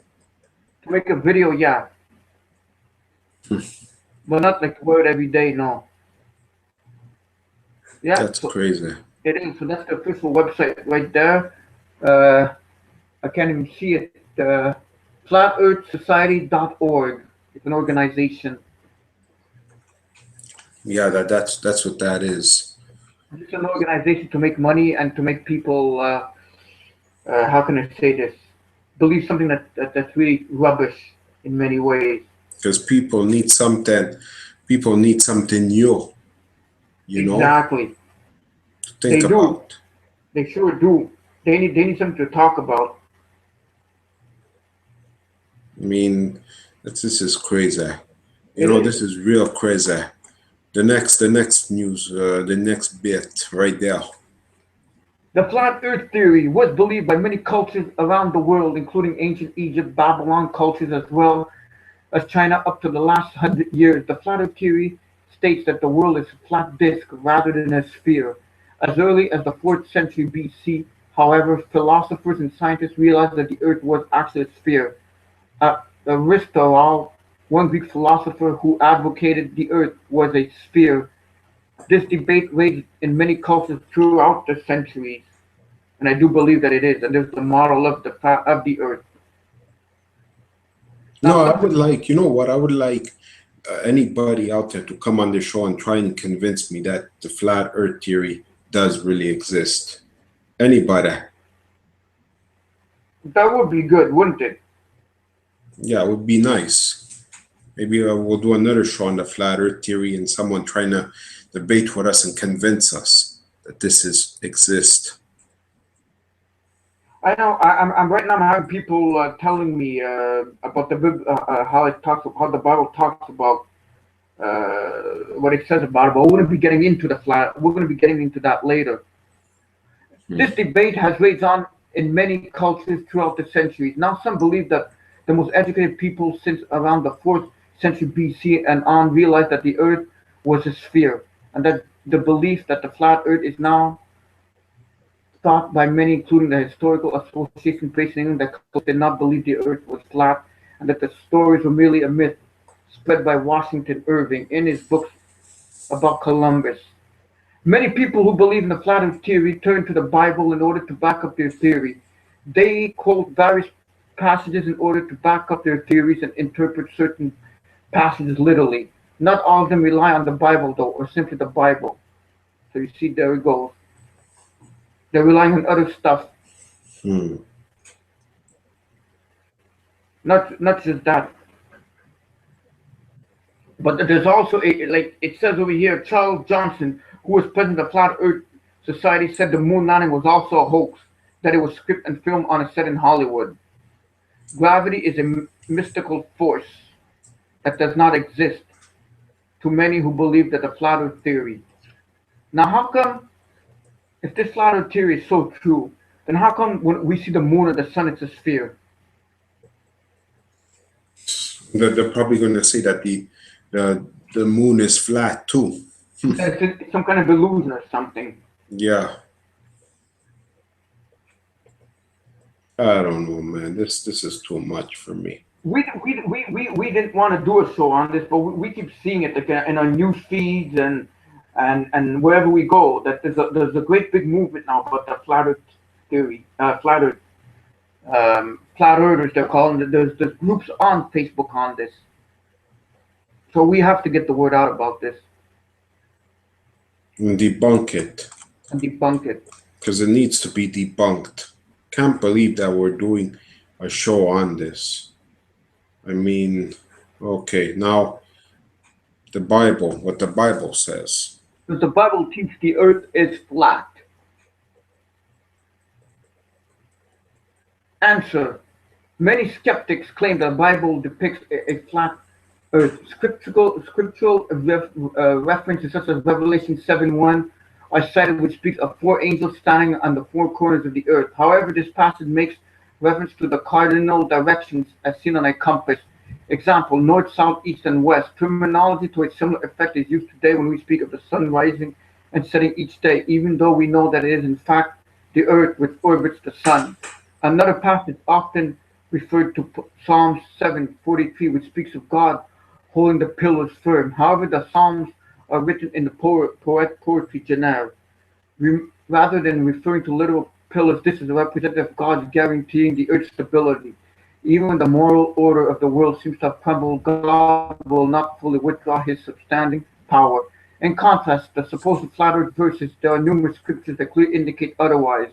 To make a video, yeah. But not like wear it every day, no. Yeah, That's crazy. it is. So that's the official website right there. I can't even see it. FlatEarthSociety.org. It's an organization. Yeah, that's what that is. It's an organization to make money and to make people, how can I say this, believe something that's really rubbish in many ways. Because people need something. People need something new. You know. Exactly. To think about. They sure do. They need something to talk about. I mean, this is crazy. You know, this is real crazy. The next news, the next bit right there. The flat earth theory was believed by many cultures around the world, including ancient Egypt, Babylon cultures, as well as China up to the last 100 years. The flat earth theory states that the world is a flat disk rather than a sphere. As early as the 4th century BC, however, philosophers and scientists realized that the earth was actually a sphere. Aristotle, one Greek philosopher who advocated the earth was a sphere. This debate raged in many cultures throughout the centuries, and I do believe that it is. And there's the model of the earth. No, I would like, you know what? I would like anybody out there to come on the show and try and convince me that the flat earth theory does really exist. Anybody. That would be good, wouldn't it? Yeah, it would be nice. Maybe we'll do another show on the flat earth theory and someone trying to debate with us and convince us that this exists. I know. I'm right now. I'm having people telling me about how the Bible talks about what it says about it. But we're going to be getting into the flat. We're going to be getting into that later. This debate has raged on in many cultures throughout the centuries. Now, some believe that the most educated people since around the 4th century BC and on realized that the earth was a sphere, and that the belief that the flat earth is now thought by many, including the Historical Association based in England, that did not believe the earth was flat, and that the stories were merely a myth spread by Washington Irving in his books about Columbus. Many people who believe in the flat earth theory turn to the Bible in order to back up their theory. They quote various passages in order to back up their theories and interpret certain passages literally. Not all of them rely on the Bible, though, or simply the Bible. So you see, there it goes. They're relying on other stuff. Not just that. But there's also like it says over here, Charles Johnson, who was president of the Flat Earth Society, said the moon landing was also a hoax, that it was scripted and filmed on a set in Hollywood. Gravity is a mystical force that does not exist to many who believe that the flat earth theory. Now, how come, if this flat earth theory is so true, then how come when we see the moon or the sun, it's a sphere? They're probably going to say that the moon is flat too. It's some kind of illusion or something. Yeah. I don't know, man. This is too much for me. We didn't want to do a show on this, but we keep seeing it in our news feeds and wherever we go, that there's a great big movement now about the flat earth theory, flat earth. flat earthers, they're calling it. There's groups on Facebook on this. So we have to get the word out about this And debunk it. and debunk it. Because it needs to be debunked. Can't believe that we're doing a show on this. I mean, okay, now the Bible, what the Bible says. Does the Bible teach the earth is flat? Answer. Many skeptics claim the Bible depicts a flat earth. Scriptural references such as Revelation 7:1 are cited, which speaks of four angels standing on the four corners of the earth. However, this passage makes reference to the cardinal directions as seen on a compass. Example, north, south, east, and west. Terminology to a similar effect is used today when we speak of the sun rising and setting each day, even though we know that it is in fact the earth which orbits the sun. Another passage often referred to Psalms 7:43, which speaks of God holding the pillars firm. However, the Psalms are written in the poetry genre. Rather than referring to literal pillars, this is a representative of God guaranteeing the earth's stability. Even when the moral order of the world seems to have crumbled, God will not fully withdraw his substanding power. In contrast, the supposed flat earth verses, there are numerous scriptures that clearly indicate otherwise.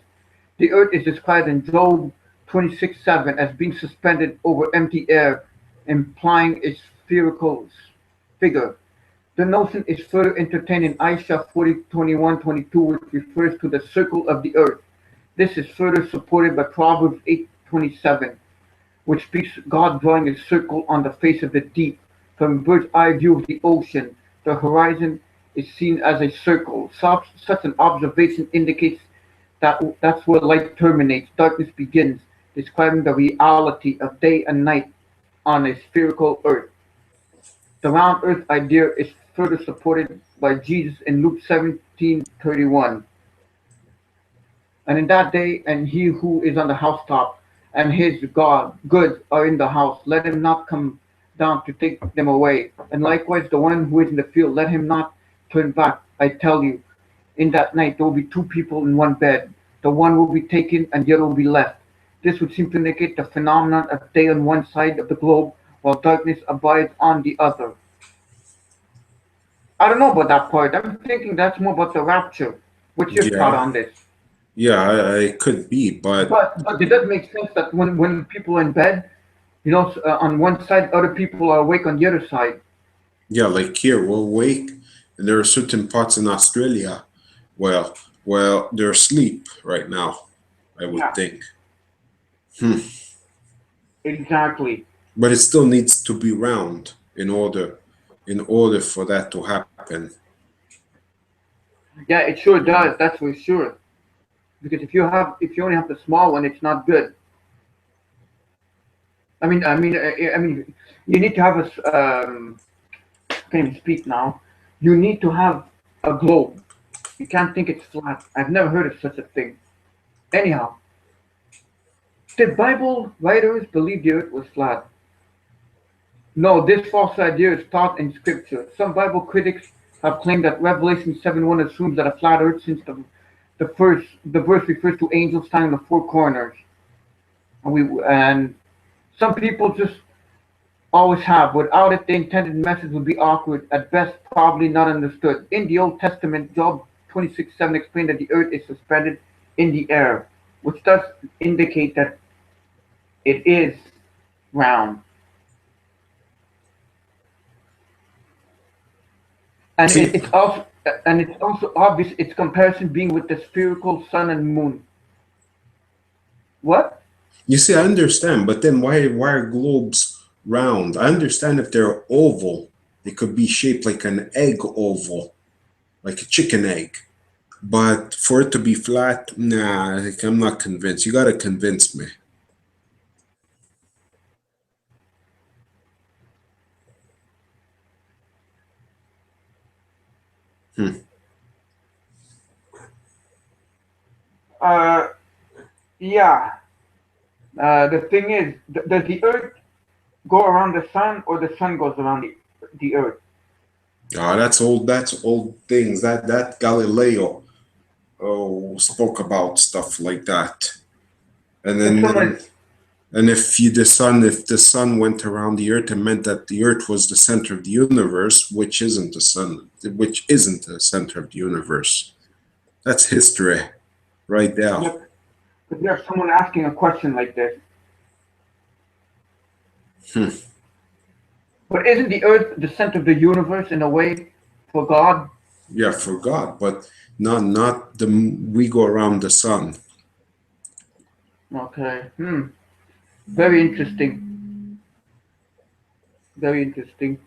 The earth is described in Job 26:7 as being suspended over empty air, implying a spherical figure. The notion is further entertained in Isaiah 40:21-22, which refers to the circle of the earth. This is further supported by Proverbs 8:27, which speaks God drawing a circle on the face of the deep. From a bird's eye view of the ocean, the horizon is seen as a circle. Such an observation indicates that that's where light terminates, darkness begins, describing the reality of day and night on a spherical earth. The round earth idea is further supported by Jesus in Luke 17:31. And in that day, and he who is on the housetop and his goods are in the house, let him not come down to take them away. And likewise, the one who is in the field, let him not turn back. I tell you, in that night there will be two people in one bed. The one will be taken and the other will be left. This would seem to indicate the phenomenon of day on one side of the globe while darkness abides on the other. I don't know about that part. I'm thinking that's more about the rapture. What's your thought on this? Yeah, it could be, but it does make sense that when people are in bed, on one side, other people are awake on the other side. Yeah, like here, we're awake, and there are certain parts in Australia, well, they're asleep right now, I would think. Exactly. But it still needs to be round in order for that to happen. Yeah, it sure does. That's for sure. Because if you only have the small one, it's not good. I mean, you need to have I can't even speak now. You need to have a globe. You can't think it's flat. I've never heard of such a thing. Anyhow, did Bible writers believe the earth was flat? No, this false idea is taught in Scripture. Some Bible critics have claimed that Revelation 7:1 assumes that a flat earth, since the verse refers to angels standing in the four corners. And some people just always have. Without it, the intended message would be awkward, at best probably not understood. In the Old Testament, Job 26:7 explained that the earth is suspended in the air, which does indicate that it is round. And it's also obvious its comparison being with the spherical sun and moon. What? You see, I understand, but then why are globes round? I understand if they're oval, they could be shaped like an egg oval, like a chicken egg. But for it to be flat, nah, I'm not convinced. You gotta convince me. Yeah. The thing is, does the earth go around the sun, or the sun goes around the earth? Oh, that's old things. That Galileo spoke about stuff like that. And then And if the sun went around the earth, it meant that the earth was the center of the universe, which isn't the sun, which isn't the center of the universe. That's history right there. Yep. But there's someone asking a question like this. But isn't the earth the center of the universe in a way for God? Yeah, for God, but not we go around the sun. Okay. Very interesting. Very interesting.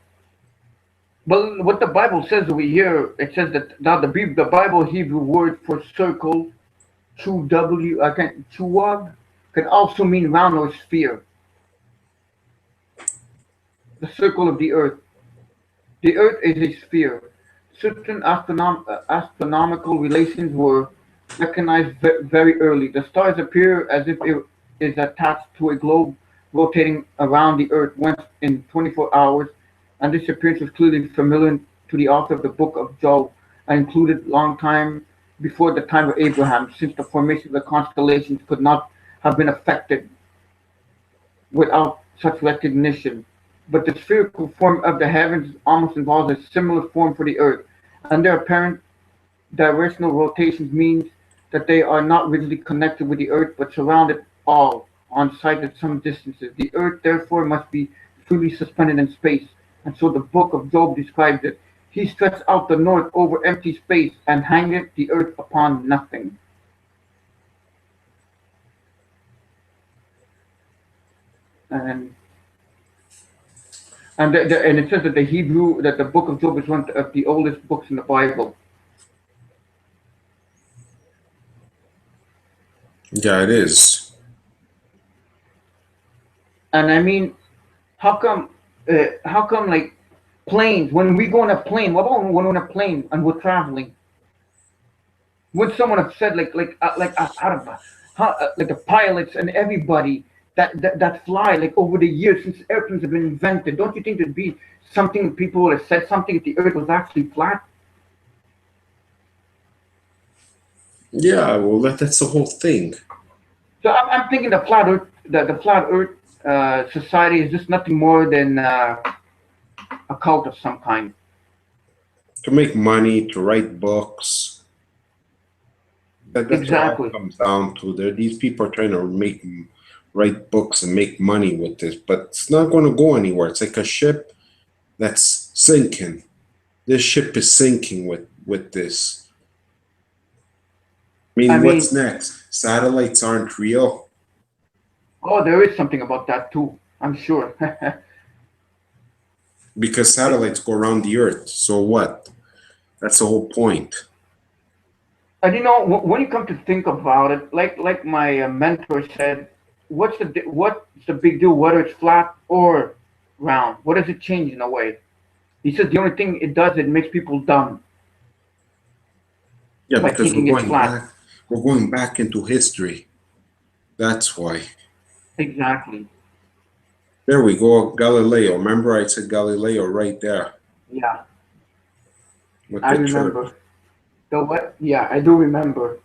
But what the Bible says over here, it says that now the Bible Hebrew word for circle, chuwag, can also mean round or sphere. The circle of the earth. The earth is a sphere. Certain astronomical relations were recognized very early. The stars appear as if it is attached to a globe rotating around the earth once in 24 hours, and this appearance was clearly familiar to the author of the book of Job, and included long time before the time of Abraham, since the formation of the constellations could not have been affected without such recognition. But the spherical form of the heavens almost involves a similar form for the earth, and their apparent directional rotations means that they are not rigidly connected with the earth, but surrounded all on sight at some distances. The earth, therefore, must be freely suspended in space, and so the book of Job describes it. He stretched out the north over empty space and hangeth the earth upon nothing. And it says that the book of Job is one of the oldest books in the Bible. Yeah, it is. And I mean, how come like planes? When we go on a plane, what about when we're on a plane and we're traveling? Would someone have said like the pilots and everybody that fly like over the years since airplanes have been invented? Don't you think there'd be something people would have said something if the earth was actually flat? Yeah, well, that's the whole thing. So I'm thinking the flat Earth society is just nothing more than a cult of some kind. To make money, to write books. That's Exactly. what it comes down to. These people are trying to write books and make money with this, but it's not going to go anywhere. It's like a ship that's sinking. This ship is sinking with this. I mean, what's next? Satellites aren't real. Oh, there is something about that too, I'm sure. Because satellites go around the earth. So what? That's the whole point. And you know, when you come to think about it, like my mentor said, what's the big deal whether it's flat or round? What does it change in a way? He said the only thing it does, it makes people dumb. Yeah, because we're going back into history. That's why. Exactly. There we go, Galileo. Remember I said Galileo right there. Yeah. I remember. Church. The what? Yeah, I do remember.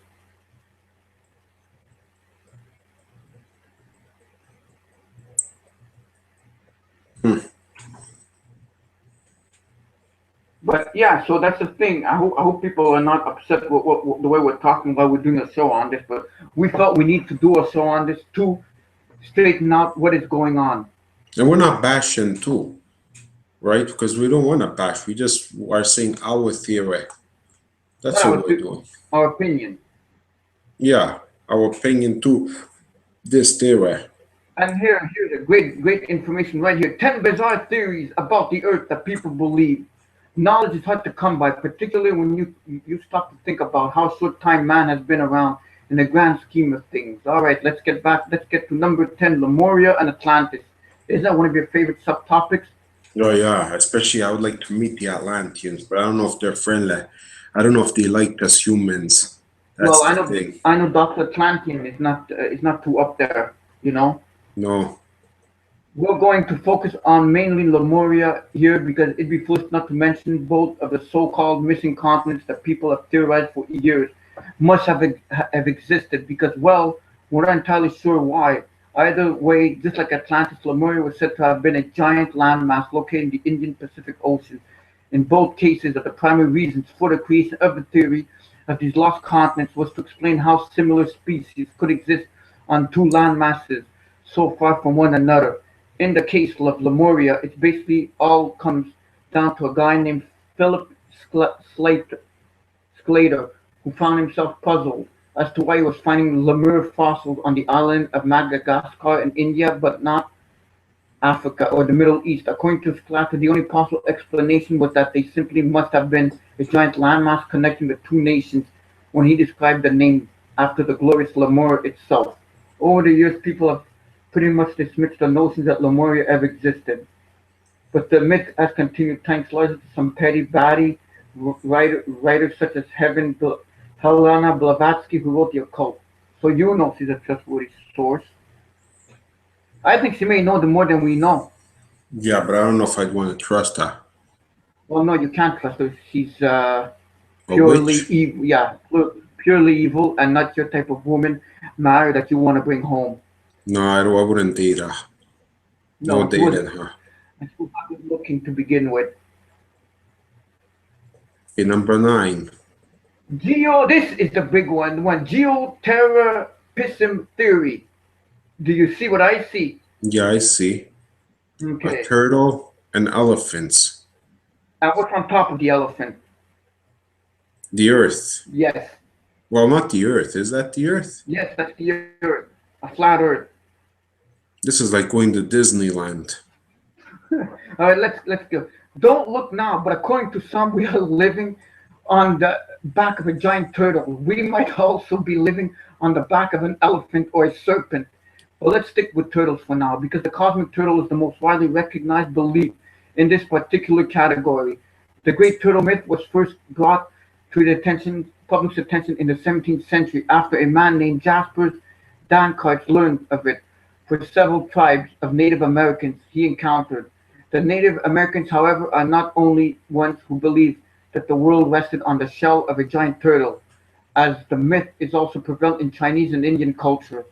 But yeah, so that's the thing. I hope people are not upset with the way we're talking while we're doing a show on this. But we felt we need to do a show on this to straighten out what is going on. And we're not bashing too, right? Because we don't want to bash. We just are saying our theory. That's what we're doing. Our opinion. Yeah, our opinion to this theory. And here's a great information right here. 10 bizarre theories about the earth that people believe. Knowledge is hard to come by, particularly when you stop to think about how short time man has been around in the grand scheme of things. All right, let's get to number 10, Lemuria and Atlantis. Is that one of your favorite subtopics? Oh yeah, especially I would like to meet the Atlanteans, but I don't know if they're friendly. I don't know if they like us humans. That's well, I know Dr. Atlantean is not too up there, you know. No. We're going to focus on mainly Lemuria here because it'd be foolish not to mention both of the so-called missing continents that people have theorized for years must have existed because, well, we're not entirely sure why. Either way, just like Atlantis, Lemuria was said to have been a giant landmass located in the Indian Pacific Ocean. In both cases, the primary reasons for the creation of the theory of these lost continents was to explain how similar species could exist on two land masses so far from one another. In the case of Lemuria, it basically all comes down to a guy named Philip Sclater, who found himself puzzled as to why he was finding lemur fossils on the island of Madagascar in India, but not Africa or the Middle East. According to Sclater, the only possible explanation was that they simply must have been a giant landmass connecting the two nations when he described the name after the glorious Lemur itself. Over the years, people have pretty much dismissed the notions that Lemuria ever existed. But the myth has continued thanks largely to some petty batty writers such as Helena Blavatsky, who wrote The Occult. So you know she's a trustworthy source. I think she may know more than we know. Yeah, but I don't know if I'd want to trust her. Well, no, you can't trust her. She's A purely witch? evil. Yeah, purely evil, and not your type of woman, Mary, that you want to bring home. No, I wouldn't date her. No, she was dated her. not good looking to begin with. Okay, number 9. This is the big one. Geoterrorism theory. Do you see what I see? Yeah, I see. Okay. A turtle and elephants. And what's on top of the elephant? The Earth. Yes. Well, not the Earth. Is that the Earth? Yes, that's the Earth. A flat Earth. This is like going to Disneyland. All right, let's go. Don't look now, but according to some, we are living on the back of a giant turtle. We might also be living on the back of an elephant or a serpent. But let's stick with turtles for now, because the cosmic turtle is the most widely recognized belief in this particular category. The great turtle myth was first brought to the public's attention in the 17th century after a man named Jasper Dankarts learned of it for several tribes of Native Americans he encountered. The Native Americans, however, are not only ones who believe that the world rested on the shell of a giant turtle, as the myth is also prevalent in Chinese and Indian culture.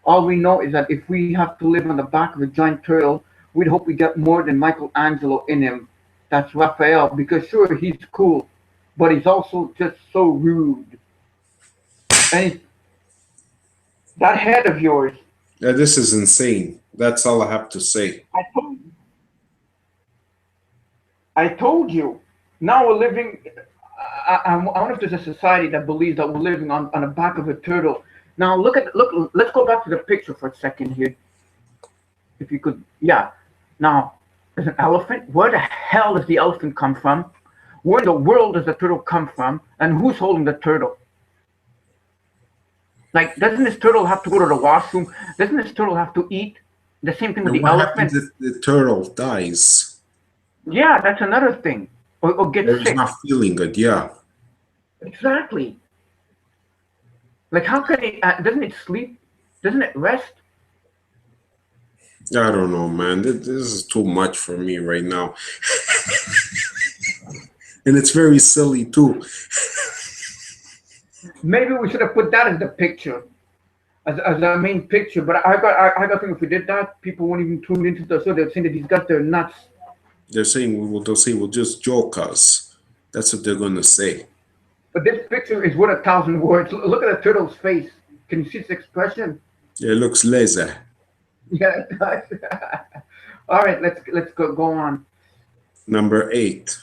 All we know is that if we have to live on the back of a giant turtle, we'd hope we get more than Michelangelo in him. That's Raphael, because sure, he's cool, but he's also just so rude. And that head of yours. Yeah, this is insane. That's all I have to say. I told you. Now we're living. I wonder if there's a society that believes that we're living on the back of a turtle. Now look. Let's go back to the picture for a second here. If you could, yeah. Now there's an elephant. Where the hell does the elephant come from? Where in the world does the turtle come from? And who's holding the turtle? Like, doesn't this turtle have to go to the washroom? Doesn't this turtle have to eat? The same thing with the elephant. What happens if the turtle dies? Yeah, that's another thing. Or gets sick. It's not feeling good, yeah. Exactly. Like, how can it, doesn't it sleep? Doesn't it rest? I don't know, man. This is too much for me right now. And it's very silly, too. Maybe we should have put that as the picture, as our main picture. But I got think if we did that, people won't even tune into the show. They're saying that these guys, they're nuts. They're saying, they'll say, we'll just joke us. That's what they're going to say. But this picture is worth 1,000 words. Look at the turtle's face. Can you see its expression? Yeah, it looks lazy. Yeah, it does. All right, let's go on. Number 8.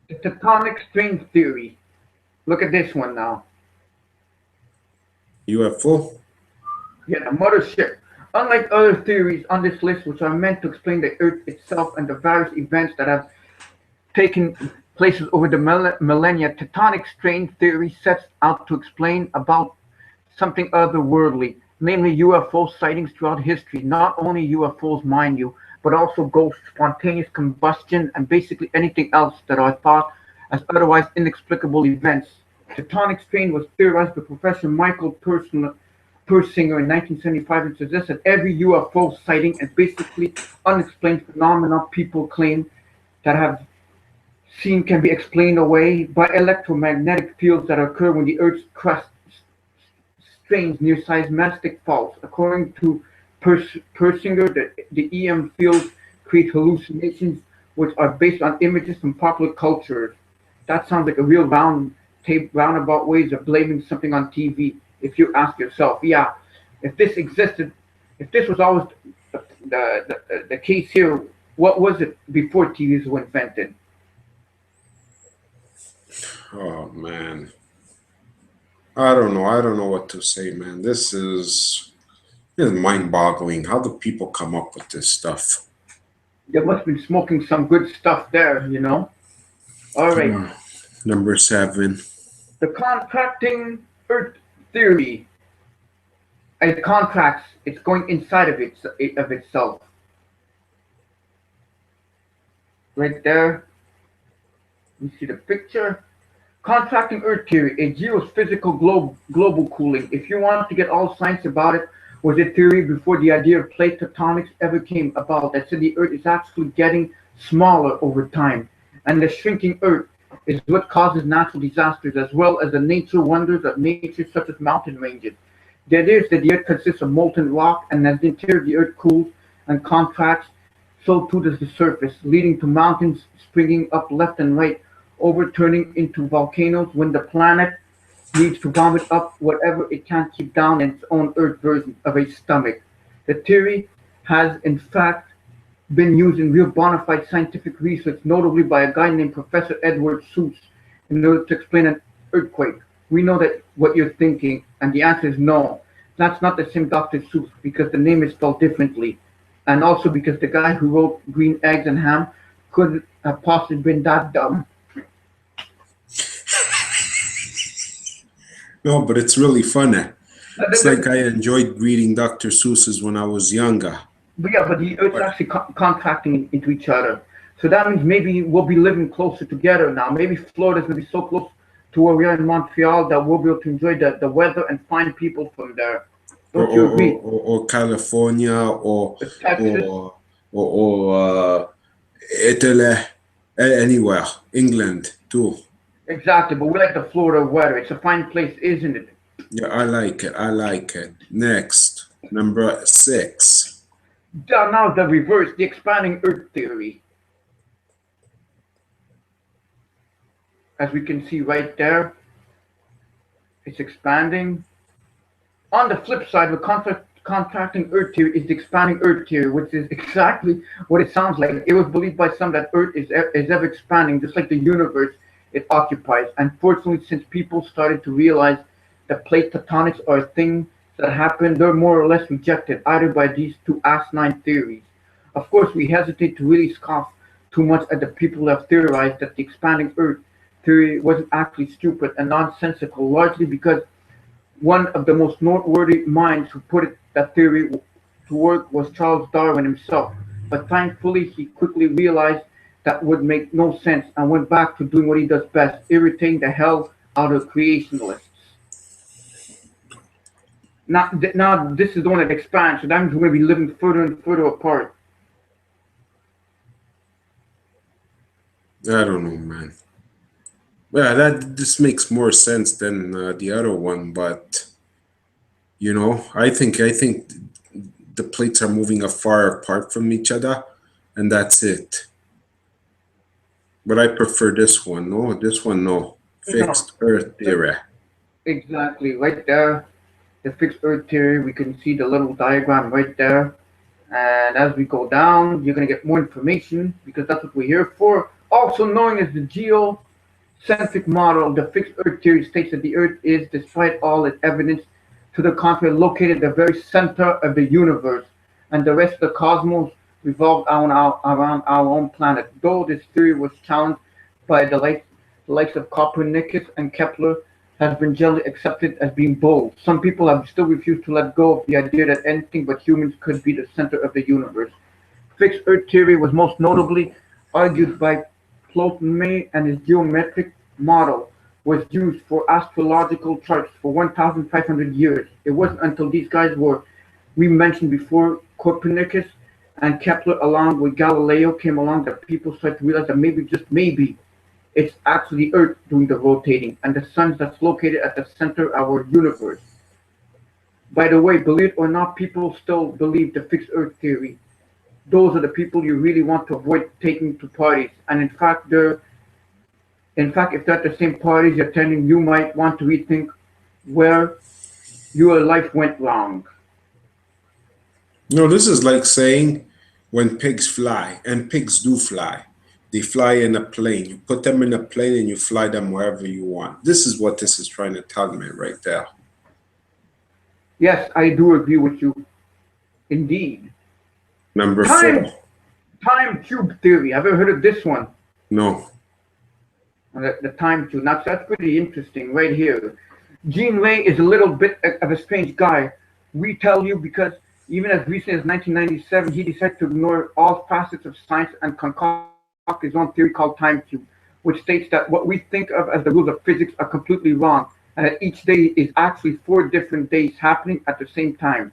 The tectonic strain theory. Look at this one now. UFO? Yeah, the mothership. Unlike other theories on this list, which are meant to explain the Earth itself and the various events that have taken places over the millennia, tectonic strain theory sets out to explain about something otherworldly, namely UFO sightings throughout history. Not only UFOs, mind you, but also ghosts, spontaneous combustion, and basically anything else that are thought as otherwise inexplicable events. Tectonic strain was theorized by Professor Michael Persinger in 1975 and suggests that every UFO sighting and basically unexplained phenomena people claim that have seen can be explained away by electromagnetic fields that occur when the Earth's crust strains near seismic faults. According to Persinger, the EM fields create hallucinations which are based on images from popular culture. That sounds like a real roundabout ways of blaming something on TV. If you ask yourself, yeah, if this existed, if this was always the case here, what was it before TVs were invented? Oh man, I don't know. I don't know what to say, man. This is mind-boggling. How do people come up with this stuff? They must have been smoking some good stuff there, you know? All right. Number 7. The contracting Earth theory. It contracts. It's going inside of itself. Right there. You see the picture. Contracting Earth theory, a geophysical global cooling. If you want to get all science about it, was a theory before the idea of plate tectonics ever came about that said the Earth is actually getting smaller over time. And the shrinking Earth is what causes natural disasters as well as the nature wonders of nature such as mountain ranges. The idea is that the Earth consists of molten rock, and as the interior of the Earth cools and contracts, so too does the surface, leading to mountains springing up left and right, overturning into volcanoes when the planet needs to vomit up whatever it can't keep down in its own Earth version of a stomach. The theory has, in fact, been used in real bona fide scientific research, notably by a guy named Professor Edward Seuss, in order to explain an earthquake. We know that what you're thinking, and the answer is no. That's not the same Dr. Seuss, because the name is spelled differently. And also because the guy who wrote Green Eggs and Ham couldn't have possibly been that dumb. No, but it's really funny. It's like I enjoyed reading Dr. Seuss's when I was younger. But yeah, but the Earth's actually contracting into each other. So that means maybe we'll be living closer together now. Maybe Florida's going to be so close to where we are in Montreal that we'll be able to enjoy the weather and find people from there. Don't you agree? Or California or Texas. or Italy, anywhere, England too. Exactly, but we like the Florida weather. It's a fine place, isn't it? Yeah, I like it. I like it. Next, number 6. Now the reverse, the expanding Earth theory. As we can see right there, it's expanding. On the flip side, the contracting Earth theory is the expanding Earth theory, which is exactly what it sounds like. It was believed by some that Earth is ever expanding, just like the universe it occupies. Unfortunately, since people started to realize that plate tectonics are a thing that happen, they're more or less rejected either by these two asinine theories. Of course, we hesitate to really scoff too much at the people who have theorized that the expanding Earth theory wasn't actually stupid and nonsensical, largely because one of the most noteworthy minds who put that theory to work was Charles Darwin himself. But thankfully, he quickly realized that would make no sense and went back to doing what he does best, irritating the hell out of creationalists. Now this is the one that expands, so that means we're going to be living further and further apart. I don't know, man. Yeah, this makes more sense than the other one, but you know, I think the plates are moving far apart from each other, and that's it. But I prefer this one. No, this one, no. Fixed Earth theory. Exactly, right there. The fixed Earth theory, we can see the little diagram right there. And as we go down, you're going to get more information because that's what we're here for. Also known as the geocentric model, the fixed Earth theory states that the Earth is, despite all its evidence to the contrary, located at the very center of the universe, and the rest of the cosmos revolved around our own planet. Though this theory was challenged by the likes of Copernicus and Kepler, has been generally accepted as being bold. Some people have still refused to let go of the idea that anything but humans could be the center of the universe. Fixed Earth theory was most notably argued by Ptolemy, and his geometric model was used for astrological charts for 1,500 years. It wasn't until these guys we mentioned before, Copernicus and Kepler, along with Galileo, came along that people started to realize that maybe, just maybe, it's actually Earth doing the rotating, and the sun that's located at the center of our universe. By the way, believe it or not, people still believe the fixed Earth theory. Those are the people you really want to avoid taking to parties. And if they're at the same parties you're attending, you might want to rethink where your life went wrong. No, this is like saying when pigs fly, and pigs do fly. They fly in a plane. You put them in a plane and you fly them wherever you want. This is what this is trying to tell me right there. Yes, I do agree with you. Indeed. Number Time 4. time tube theory. Have you ever heard of this one? No. The time tube. Now that's pretty interesting right here. Gene Ray is a little bit of a strange guy. We tell you because even as recently as 1997, he decided to ignore all facets of science and concoct his own theory called time tube, which states that what we think of as the rules of physics are completely wrong, and that each day is actually 4 different days happening at the same time.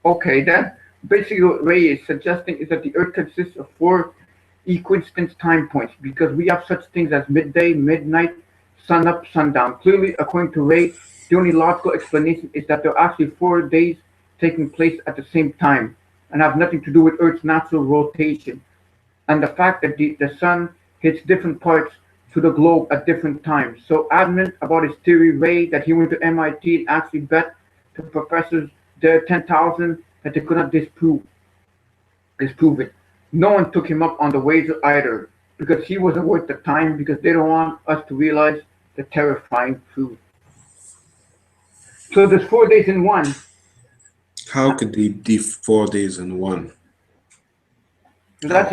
Okay, then basically what Ray is suggesting is that the Earth consists of 4 equidistant time points because we have such things as midday, midnight, sun up, sundown. Clearly, according to Ray, the only logical explanation is that there are actually 4 days taking place at the same time and have nothing to do with Earth's natural rotation. And the fact that the sun hits different parts to the globe at different times. So adamant about his theory, Ray, that he went to MIT and actually bet to professors there 10,000 that they could not disprove it. No one took him up on the wager either because he wasn't worth the time because they don't want us to realize the terrifying truth. So there's 4 days in one. How could they be 4 days in one? That's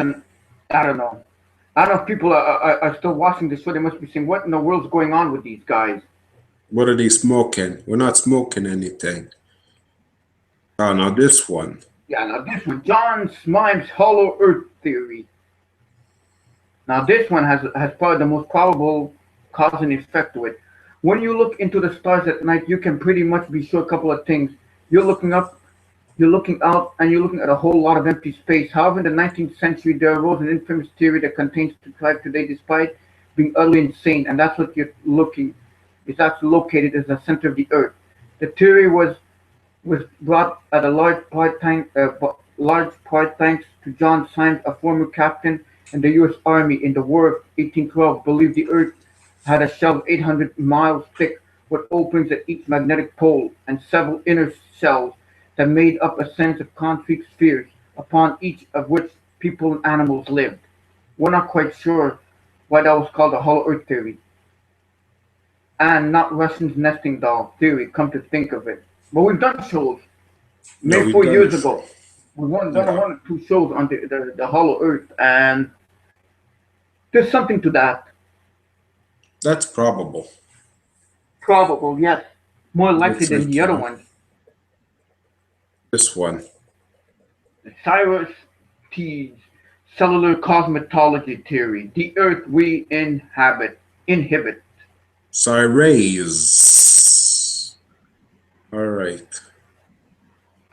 I don't know. I don't know if people are still watching this show. They must be saying, what in the world's going on with these guys? What are they smoking? We're not smoking anything. Oh, now this one. Yeah, now this one, John Smimes' Hollow Earth Theory. Now this one has probably the most probable cause and effect to it. When you look into the stars at night, you can pretty much be sure a couple of things. You're looking up, you're looking out, and you're looking at a whole lot of empty space. However, in the 19th century, there arose an infamous theory that contains to tribe today, despite being utterly insane, and that's what you're looking. It's actually located as the center of the Earth. The theory was brought at a large part thanks to John Symes, a former captain in the U.S. Army in the War of 1812, believed the Earth had a shell of 800 miles thick with openings at each magnetic pole and several inner shells that made up a sense of concrete spheres, upon each of which people and animals lived. We're not quite sure why that was called the Hollow Earth Theory, and not Russian's nesting doll theory, come to think of it. But we've done shows, maybe 4 years ago. We've done 1 or 2 shows on the Hollow Earth, and there's something to that. That's probable. Probable, yes. More likely than the other ones. This one. Cyrus T's cellular cosmetology theory. The Earth we inhibit. Cyrus. All right.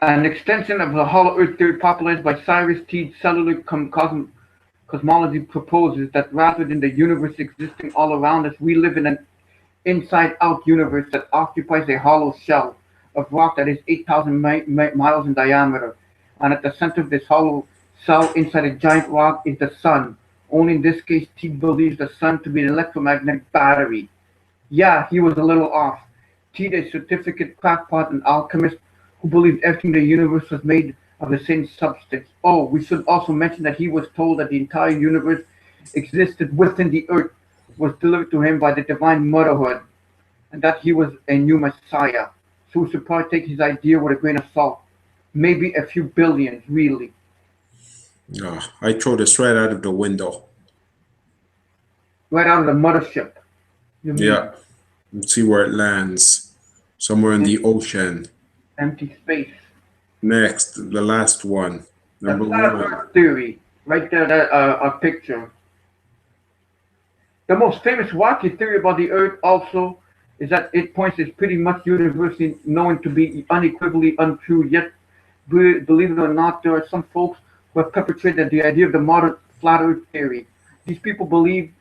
An extension of the Hollow Earth theory popularized by Cyrus T's cellular cosmology proposes that rather than the universe existing all around us, we live in an inside-out universe that occupies a hollow shell of rock that is 8,000 miles in diameter. And at the center of this hollow cell inside a giant rock is the sun. Only in this case, T believes the sun to be an electromagnetic battery. Yeah, he was a little off. T, a certificate crackpot and alchemist who believed everything in the universe was made of the same substance. Oh, we should also mention that he was told that the entire universe existed within the earth, was delivered to him by the divine motherhood, and that he was a new messiah. So we should probably take his idea with a grain of salt. Maybe a few billions, really. I throw this right out of the window. Right out of the mothership. Yeah. Let's see where it lands. Somewhere in the ocean. Empty space. Next, the last one. Number the flat 1. Earth theory. Right there, a picture. The most famous wacky theory about the Earth also is that it points is pretty much universally known to be unequivocally untrue, yet believe it or not, there are some folks who have perpetrated the idea of the modern flat Earth theory. These people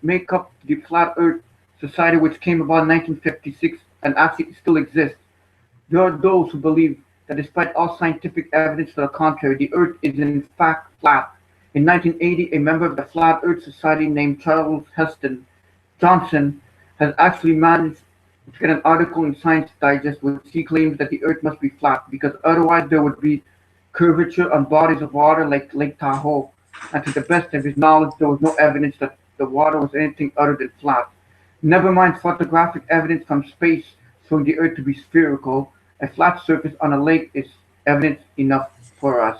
make up the Flat Earth Society, which came about in 1956 and actually still exists. There are those who believe that despite all scientific evidence to the contrary, the Earth is in fact flat. In 1980, a member of the Flat Earth Society named Charles Heston Johnson has actually managed to get an article in Science Digest which he claims that the Earth must be flat because otherwise there would be curvature on bodies of water like Lake Tahoe. And to the best of his knowledge, there was no evidence that the water was anything other than flat. Never mind photographic evidence from space showing the Earth to be spherical, a flat surface on a lake is evidence enough for us.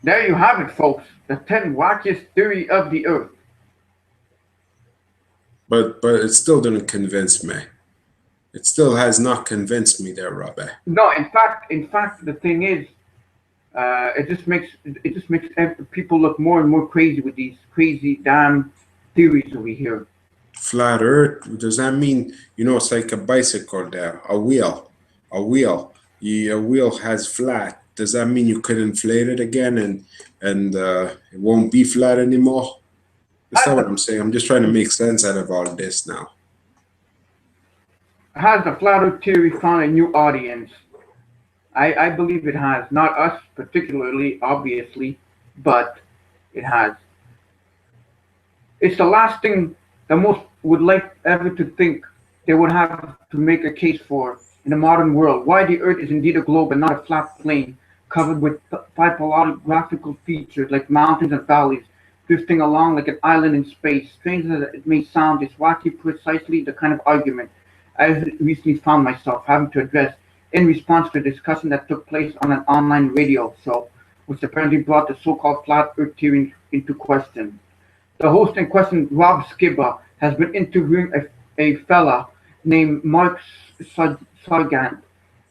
There you have it, folks. The 10 wackiest theory of the Earth. But it still didn't convince me. It still has not convinced me there, Rabbi. No, in fact, the thing is, it just makes people look more and more crazy with these crazy damn theories over here. Flat Earth, does that mean, it's like a bicycle there, a wheel. A wheel has flat. Does that mean you could inflate it again and it won't be flat anymore? That's not what I'm saying. I'm just trying to make sense out of all this now. Has the flat Earth theory found a new audience? I believe it has. Not us particularly, obviously, but it has. It's the last thing the most would like ever to think they would have to make a case for in the modern world. Why the Earth is indeed a globe and not a flat plane covered with typographical features like mountains and valleys, drifting along like an island in space. Strange as it may sound, it's wacky precisely the kind of argument I recently found myself having to address in response to a discussion that took place on an online radio show, which apparently brought the so-called flat Earth theory into question. The host in question, Rob Skiba, has been interviewing a fella named Mark Sargant,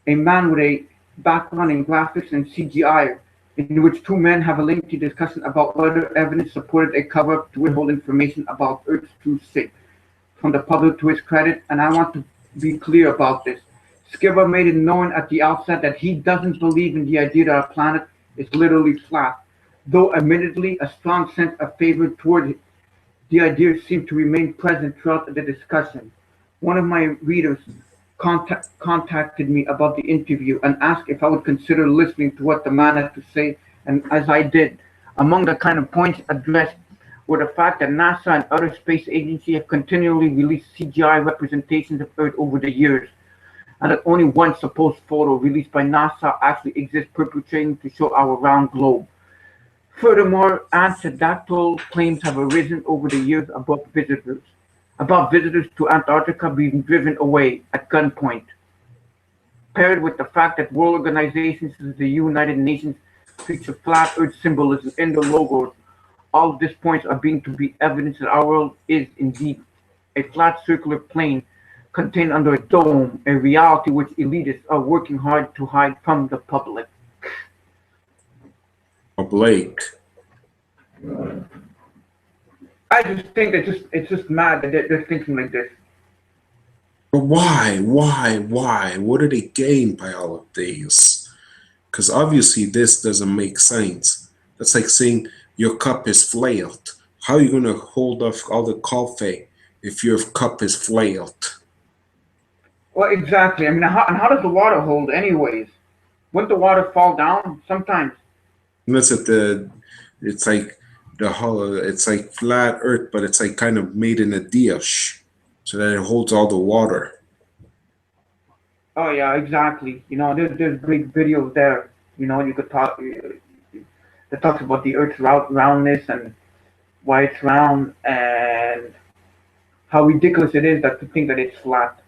a man with a background in graphics and CGI, in which two men have a lengthy discussion about whether evidence supported a cover-up to withhold information about Earth's true shape from the public to his credit, and I want to be clear about this. Skiba made it known at the outset that he doesn't believe in the idea that our planet is literally flat, though admittedly a strong sense of favor toward the idea seemed to remain present throughout the discussion. One of my readers contacted me about the interview and asked if I would consider listening to what the man had to say, and as I did, among the kind of points addressed were the fact that NASA and other space agencies have continually released CGI representations of Earth over the years, and that only one supposed photo released by NASA actually exists perpetrating to show our round globe. Furthermore, anecdotal claims have arisen over the years about visitors to Antarctica being driven away at gunpoint, paired with the fact that world organizations such as the United Nations feature flat Earth symbolism in their logos. All of these points are being to be evidence that our world is indeed a flat circular plane contained under a dome, a reality which elitists are working hard to hide from the public. Blake. I just think that it's just mad that they're thinking like this. But why? What do they gain by all of these? Because obviously this doesn't make sense. That's like saying your cup is flailed. How are you going to hold off all the coffee if your cup is flailed? Well, exactly. I mean, how does the water hold anyways? Wouldn't the water fall down sometimes? It's like flat Earth, but it's like kind of made in a dish, so that it holds all the water. Oh yeah, exactly. There's great videos there. You could talk that talks about the Earth's roundness and why it's round and how ridiculous it is to think that it's flat.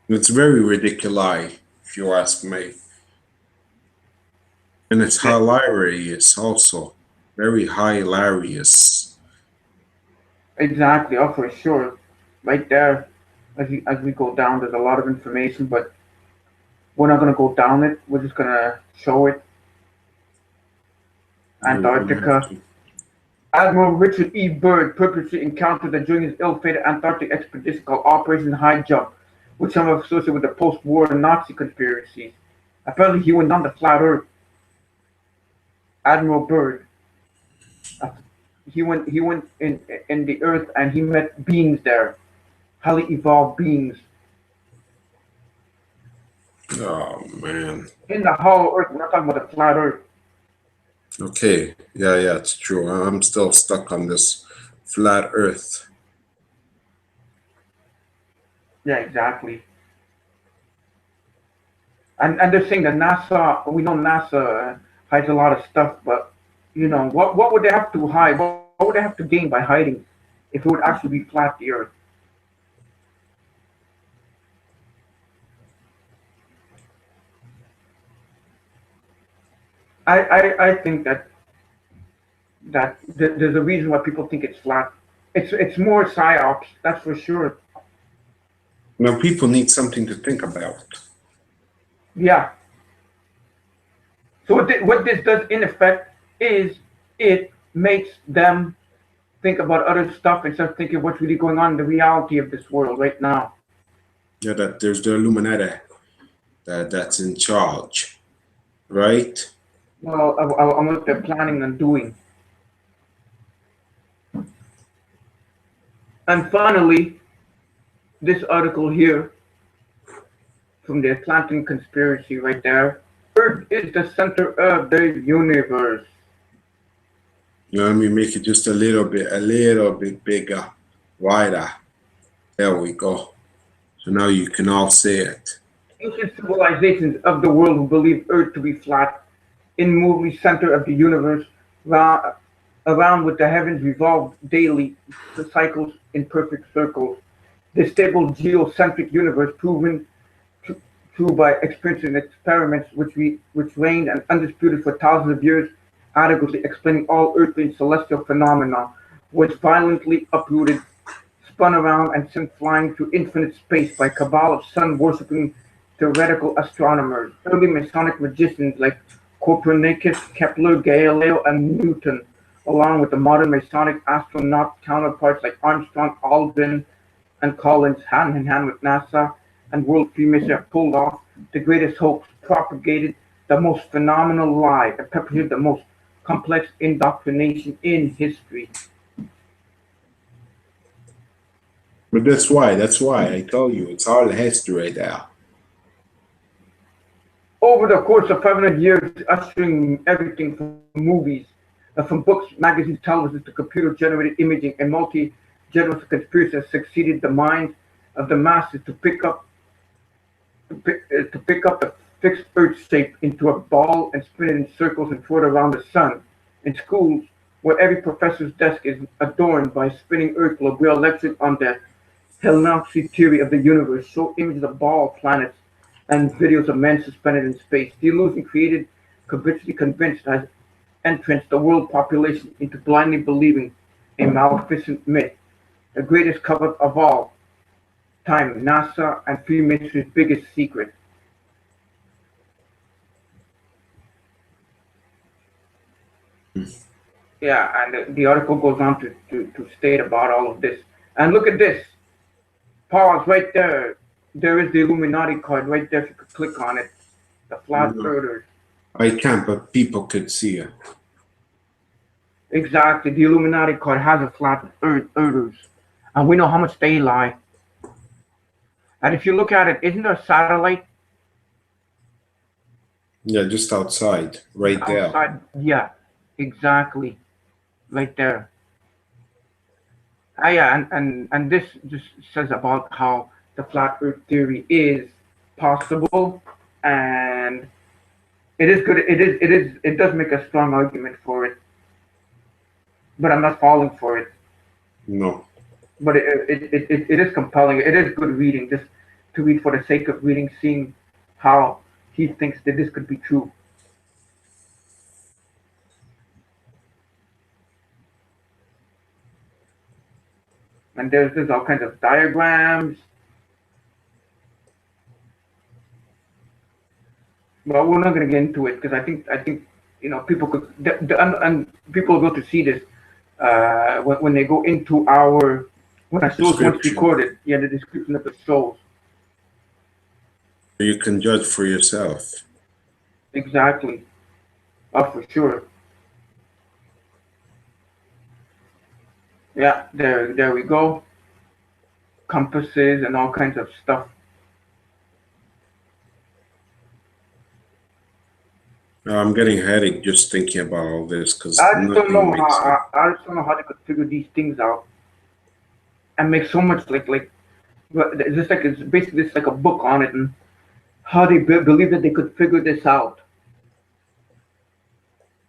It's very ridiculous, if you ask me. And it's hilarious also. Very hilarious. Exactly, oh for sure. Right there, as we go down, there's a lot of information, but we're not going to go down it. We're just going to show it. Antarctica. Admiral Richard E. Byrd purposely encountered that during his ill-fated Antarctic expedition called Operation High Jump, which some have associated with the post-war Nazi conspiracies. Apparently he went on the flat Earth. Admiral Byrd. He went in the Earth and he met beings there, highly evolved beings. Oh man. In the hollow earth, we're not talking about the flat earth. Okay. Yeah, it's true. I'm still stuck on this flat Earth. Yeah, exactly. And they're saying that NASA, we know NASA hides a lot of stuff, but you know, what would they have to hide? What would they have to gain by hiding if it would actually be flat, the earth? I think that there's a reason why people think it's flat. It's more psyops, that's for sure. Now people need something to think about. Yeah. So what this does in effect is it makes them think about other stuff and start thinking what's really going on in the reality of this world right now. Yeah, that there's the Illuminati that's in charge, right? Well, on what they're planning on doing. And finally, this article here from the Atlantic conspiracy right there. Earth is the center of the universe. You know, let me make it just a little bit bigger, wider. There we go. So now you can all see it. Ancient civilizations of the world who believe Earth to be flat, immovably center of the universe, around with the heavens revolve daily, the cycles in perfect circles. This stable geocentric universe proven true by experiencing experiments which reigned and undisputed for thousands of years, adequately explaining all earthly and celestial phenomena, was violently uprooted, spun around, and sent flying through infinite space by a cabal of sun-worshipping theoretical astronomers, early Masonic magicians like Copernicus, Kepler, Galileo, and Newton, along with the modern Masonic astronaut counterparts like Armstrong, Aldrin, and Collins, hand in hand with NASA and World Freemasonry, have pulled off the greatest hoax, propagated the most phenomenal lie, and perpetrated the most complex indoctrination in history. But that's why I tell you, it's all history there. Over the course of 500 years, ushering everything from movies, from books, magazines, television, to computer-generated imaging, and multi-generational conspiracy has succeeded the minds of the masses to pick up the fixed Earth shape into a ball and spin it in circles and throw it around the sun. In schools, where every professor's desk is adorned by a spinning Earth globe, we are lectured on the Helmholtz theory of the universe, show images of ball planets and videos of men suspended in space. The illusion created, habitually convinced, has entrenched the world population into blindly believing a maleficent myth, the greatest cover-up of all time, NASA and Freemasonry's biggest secret. Yeah, and the article goes on to state about all of this. And look at this. Pause right there. There is the Illuminati card right there if you could click on it. The flat earthers. I can't, but people could see it. Exactly. The Illuminati card has a flat earthers. And we know how much they lie. And if you look at it, isn't there a satellite? Yeah, just outside, right there. Yeah, exactly. Right there. Yeah, and this just says about how the flat earth theory is possible, and it is good. It does make a strong argument for it, but I'm not falling for it. No. But it is compelling. It is good reading, just to read for the sake of reading, seeing how he thinks that this could be true. And there's all kinds of diagrams. Well, we're not going to get into it because I think you know people could and people are going to see this when they go into when our shows once recorded. Yeah, the description of the shows. You can judge for yourself. Exactly. Oh, for sure. Yeah, there we go. Compasses and all kinds of stuff. I'm getting a headache just thinking about all this because I just don't nothing know makes sense. how. I just don't know how they could figure these things out and make so much it's just like it's basically just like a book on it and how they believe that they could figure this out.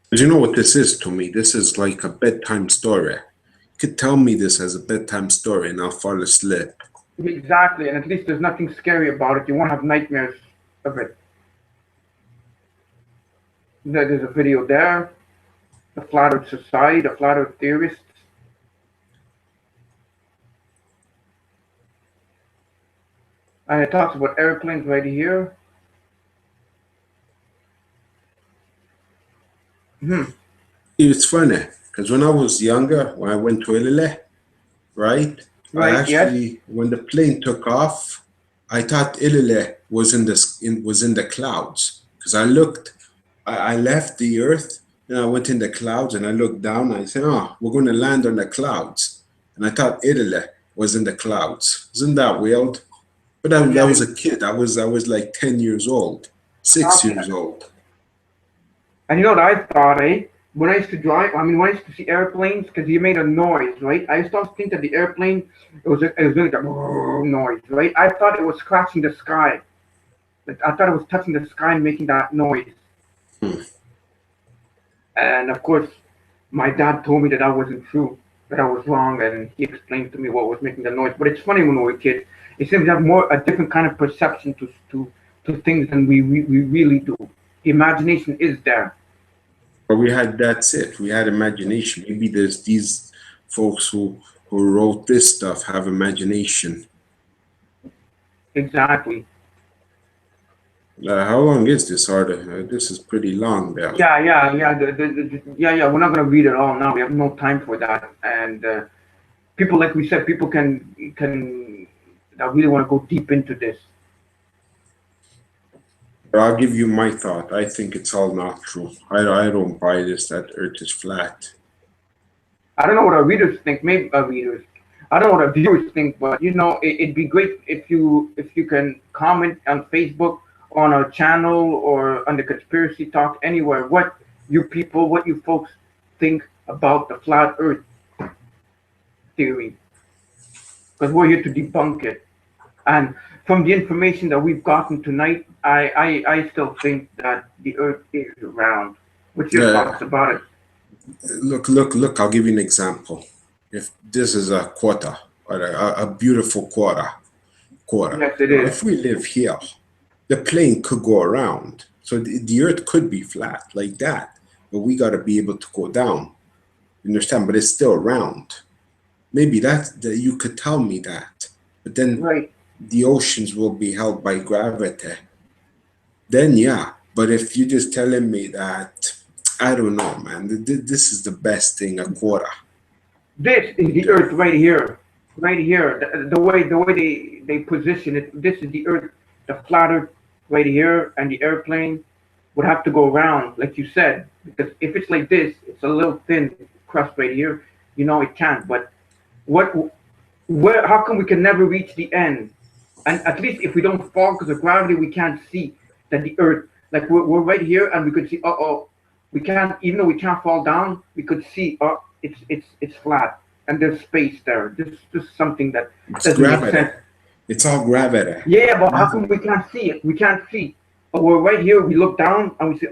But you know what this is to me? This is like a bedtime story. You could tell me this as a bedtime story and I'll fall asleep. Exactly, and at least there's nothing scary about it. You won't have nightmares of it. There's a video there. The Flat Earth Society, the Flat Earth Theorists. And it talks about airplanes right here. It's funny because when I was younger, when I went to Italy, right? Right, I actually, when the plane took off, I thought Italy was in the clouds because I left the Earth and I went in the clouds and I looked down and I said, "Oh, we're going to land on the clouds," and I thought Italy was in the clouds. Isn't that weird? But I was a kid. I was like 10 years old, 6 years old. And you know what I thought, when I used to drive, when I used to see airplanes, because you made a noise, right? I used to think that the airplane, it was doing that noise, right? I thought it was scratching the sky. I thought it was touching the sky and making that noise. And of course, my dad told me that that wasn't true, that I was wrong, and he explained to me what was making the noise. But it's funny when we were kids, it seems to have a different kind of perception to things than we really do. The imagination is there. But that's it. We had imagination. Maybe there's these folks who wrote this stuff have imagination. Exactly. How long is this article? This is pretty long there. Yeah. We're not gonna read it all now. We have no time for that. And people, like we said, people can that really want to go deep into this. I'll give you my thought. I think it's all not true. I don't buy this that Earth is flat. I don't know what our readers think. Maybe our readers. I don't know what our viewers think, but it'd be great if you can comment on Facebook, on our channel, or on the Conspiracy Talk, anywhere. What you folks think about the flat Earth theory? Because we're here to debunk it. And from the information that we've gotten tonight, I still think that the Earth is round. What's your thoughts about it? Look, I'll give you an example. If this is a quarter, or a beautiful quarter. Yes, it is. If we live here, the plane could go around. So the Earth could be flat like that, but we got to be able to go down. You understand? But it's still round. Maybe that you could tell me that. But then the oceans will be held by gravity. Then yeah. But if you're just telling me that, I don't know, man. This is the best thing, a quarter. This is the Earth right here. Right here. The way they position it, this is the Earth, the flat Earth right here, and the airplane would have to go around, like you said, because if it's like this, it's a little thin crust right here, it can't. But how come we can never reach the end? And at least if we don't fall because of gravity, we can't see that the Earth, like we're right here and we could see, we can't, even though we can't fall down, we could see, it's flat and there's space there. This is something that doesn't make sense. It's all gravity. Yeah, but how come we can't see it? We can't see. But we're right here, we look down and we say,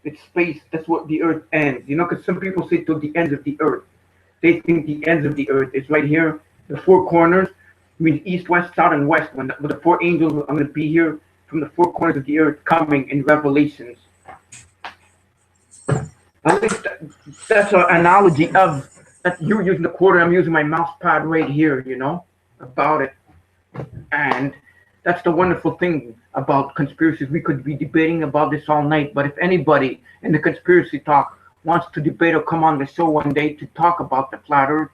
it's space, that's what the Earth ends. Because some people say to the ends of the Earth. They think the ends of the Earth is right here, the four corners, means east, west, south, and west. When the four angels are going to be here from the four corners of the Earth coming in Revelations. At least that's an analogy of that you're using the quarter, I'm using my mouse pad right here, about it. And that's the wonderful thing about conspiracies. We could be debating about this all night, but if anybody in the Conspiracy Talk wants to debate or come on the show one day to talk about the flat Earth,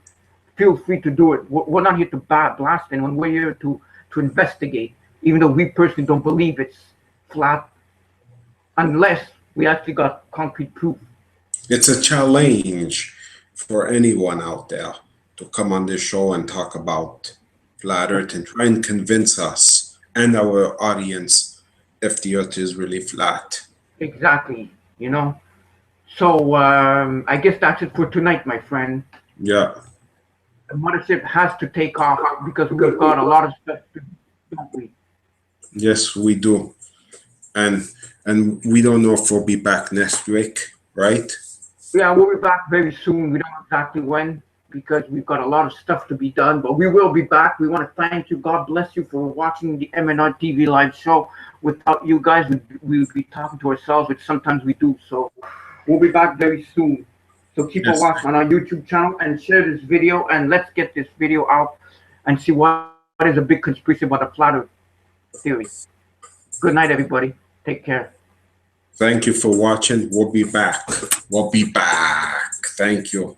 feel free to do it. We're not here to blast anyone. We're here to investigate, even though we personally don't believe it's flat, unless we actually got concrete proof. It's a challenge for anyone out there to come on this show and talk about flat Earth and try and convince us and our audience if the Earth is really flat. Exactly. you know. So I guess that's it for tonight, my friend. Yeah. The mothership has to take off because we've got a lot of stuff to do, don't we? Yes, we do. And we don't know if we'll be back next week, right? Yeah, we'll be back very soon. We don't know exactly when because we've got a lot of stuff to be done, but we will be back. We want to thank you. God bless you for watching the MnRTV Live Show. Without you guys, we would be talking to ourselves, which sometimes we do. So we'll be back very soon. So keep a watch on our YouTube channel and share this video, and let's get this video out and see what is a big conspiracy about the flat earth theory. Good night, everybody. Take care. Thank you for watching. We'll be back. We'll be back. Thank you.